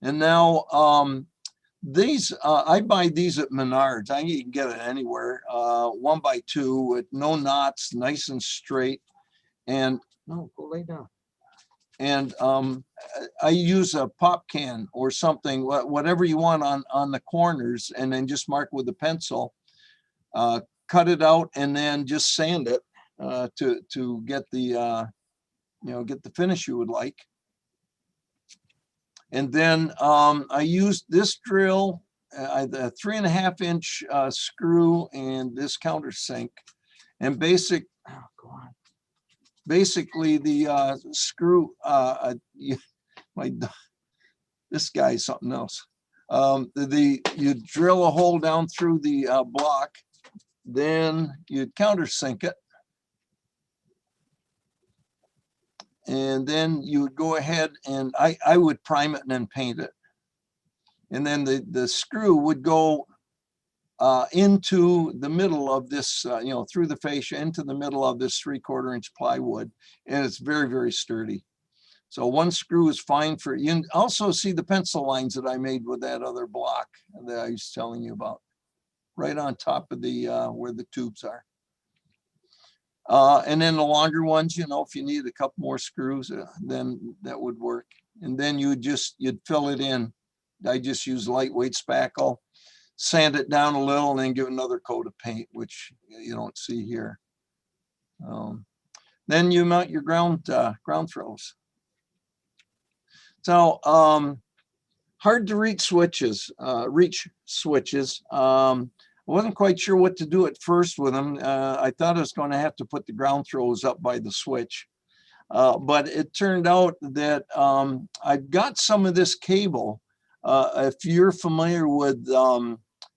And now these, I buy these at Menards. I can get it anywhere. 1x2 with no knots, nice and straight. And no, go lay down. And I use a pop can or something, whatever you want on the corners, and then just mark with a pencil, cut it out, and then just sand it to get the you know, get the finish you would like. And then I used this drill, the 3.5 inch screw and this countersink, and basically the screw, this guy's something else. You drill a hole down through the block, then you countersink it, and then you would go ahead and I would prime it and then paint it. And then the screw would go into the middle of this, you know, through the fascia into the middle of this 3/4 inch plywood. And it's very, very sturdy. So one screw is fine for, you can also see the pencil lines that I made with that other block that I was telling you about, right on top of the, where the tubes are. And then the longer ones, you know, if you need a couple more screws, then that would work. And then you'd fill it in. I just use lightweight spackle, sand it down a little, and then give another coat of paint, which you don't see here. Then you mount your ground throws. So hard to reach switches. I wasn't quite sure what to do at first with them. I thought I was going to have to put the ground throws up by the switch. But it turned out that I've got some of this cable. If you're familiar with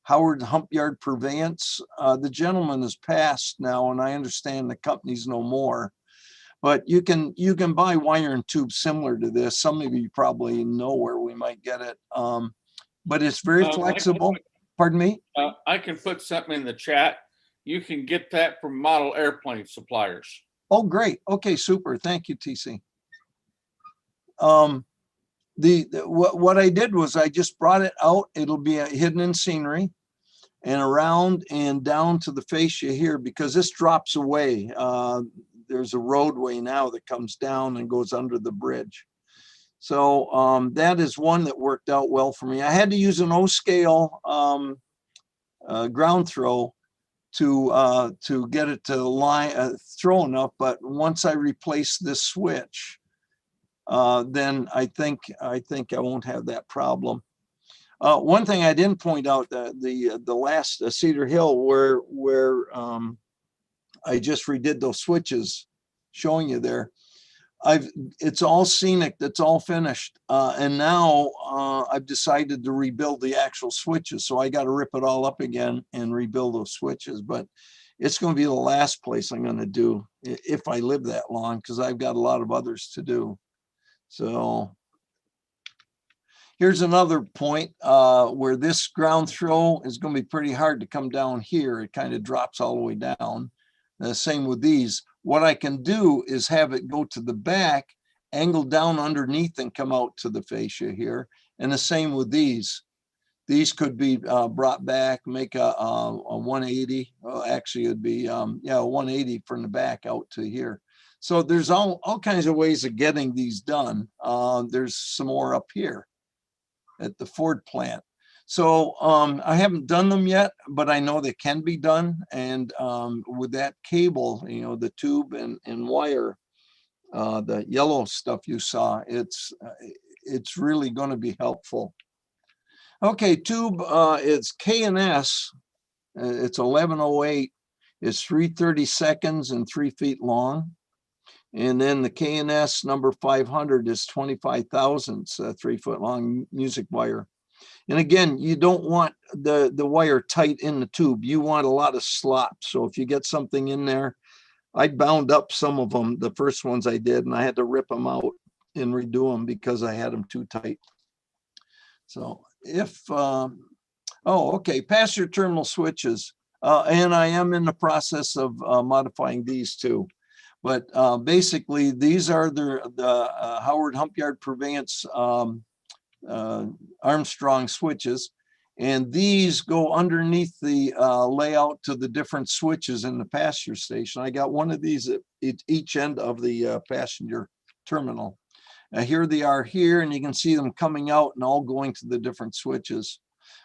Howard Humpyard Purveyance, the gentleman has passed now, and I understand the company's no more. But you can buy wire and tube similar to this. Some of you probably know where we might get it. But it's very flexible. Pardon me? I can put something in the chat. You can get that from model airplane suppliers. Oh, great. Okay, super. Thank you, TC. What I did was I just brought it out. It'll be hidden in scenery and around and down to the fascia here, because this drops away. There's a roadway now that comes down and goes under the bridge. So that is one that worked out well for me. I had to use an O-scale ground throw to get it to line throw enough, but once I replace this switch, then I think I won't have that problem. One thing I didn't point out, the last Cedar Hill where I just redid those switches, showing you there. It's all scenic, that's all finished. And now I've decided to rebuild the actual switches. So I got to rip it all up again and rebuild those switches. But it's going to be the last place I'm going to do if I live that long, because I've got a lot of others to do. So Here's another point where this ground throw is going to be pretty hard to come down here. It kind of drops all the way down. Same with these. What I can do is have it go to the back, angle down underneath and come out to the fascia here. And the same with these. These could be brought back, make a 180. Well, actually, it'd be yeah, 180 from the back out to here. So there's all kinds of ways of getting these done. There's some more up here at the Ford plant. So I haven't done them yet, but I know they can be done. And with that cable, you know, the tube and wire, the yellow stuff you saw, it's really going to be helpful. Okay, tube, it's K&S. It's 1108. It's 330 seconds and 3 feet long. And then the K&S number 500 is 25 thousandths, 3 foot long music wire. And again, you don't want the wire tight in the tube. You want a lot of slop. So if you get something in there, I bound up some of them, the first ones I did, and I had to rip them out and redo them because I had them too tight. So if, oh, okay, pass-through terminal switches. And I am in the process of modifying these too. But basically, these are the Howard Humpyard Purveyance Armstrong switches. And these go underneath the layout to the different switches in the passenger station. I got one of these at each end of the passenger terminal. Here they are here, and you can see them coming out and all going to the different switches.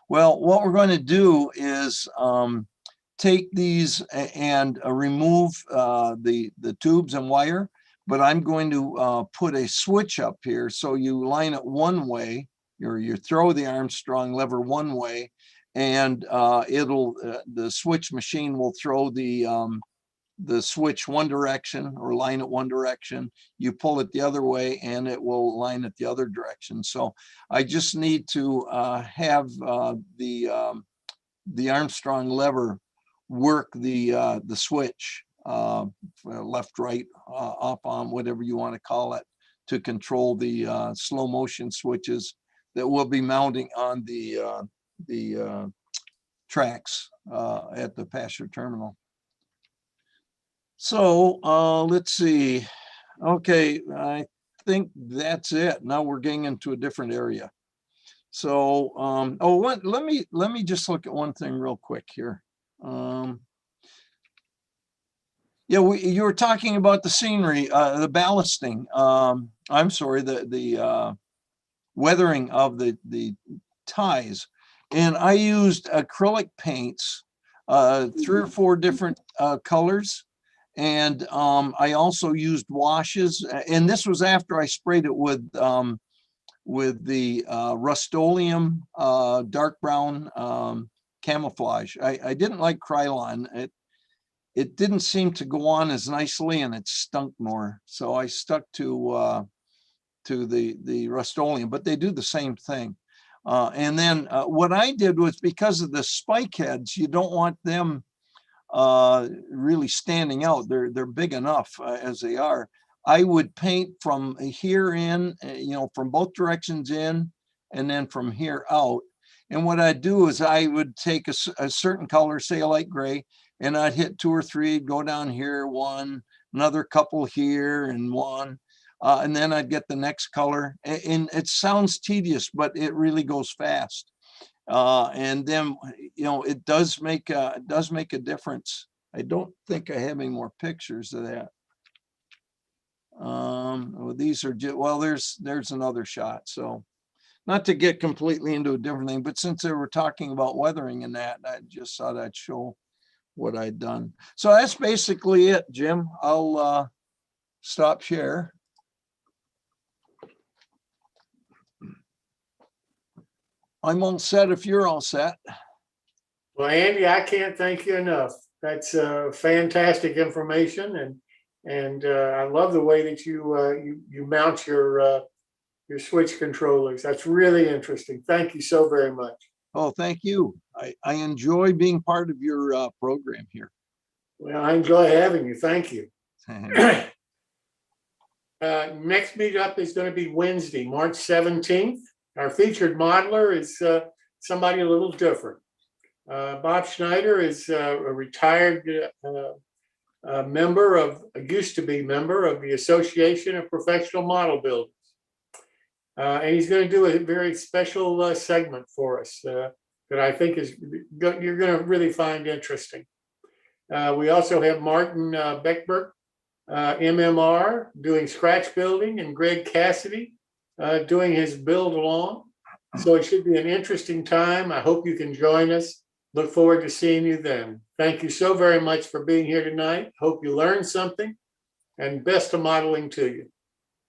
Well, what we're going to do is take these and remove the tubes and wire, but I'm going to put a switch up here. So you line it one way, or you throw the Armstrong lever one way, and it'll the switch machine will throw the switch one direction or line it one direction. You pull it the other way and it will line it the other direction. So I just need to have the Armstrong lever work the switch left, right, up, on, whatever you want to call it, to control the slow motion switches that will be mounting on the tracks at the passenger terminal. So let's see. Okay, I think that's it. Now we're getting into a different area. So let me just look at one thing real quick here. Yeah, you were talking about the scenery, the ballasting. I'm sorry, the weathering of the ties, and I used acrylic paints, 3 or 4 different colors. And I also used washes, and this was after I sprayed it with the Rust-Oleum dark brown camouflage. I didn't like Krylon. It didn't seem to go on as nicely, and it stunk more. So I stuck to the Rust-Oleum, but they do the same thing. And then what I did was, because of the spike heads, you don't want them really standing out. They're big enough as they are. I would paint from here in, from both directions in, and then from here out. And what I'd do is I would take a certain color, say a light gray, and I'd hit 2 or 3, go down here, 1, another couple here, and 1. And then I'd get the next color. And it sounds tedious, but it really goes fast. And then, it does make a difference. I don't think I have any more pictures of that. Well, these are just, well, there's another shot. So not to get completely into a different thing, but since they were talking about weathering and that, I just thought I'd show what I'd done. So that's basically it, Jim. I'll stop share. I'm all set if you're all set. Well, Andy, I can't thank you enough. That's fantastic information, and I love the way that you mount your switch controllers. That's really interesting. Thank you so very much. Oh, thank you. I enjoy being part of your program here. Well, I enjoy having you. Thank you. Next meetup is going to be Wednesday, March 17th. Our featured modeler is somebody a little different. Bob Schneider is a retired member of, used to be member of the Association of Professional Model Builders. And he's going to do a very special segment for us that I think is you're going to really find interesting. We also have Martin Becker, MMR, doing scratch building, and Greg Cassidy doing his build along. So it should be an interesting time. I hope you can join us. Look forward to seeing you then. Thank you so very much for being here tonight. Hope you learned something, and best of modeling to you.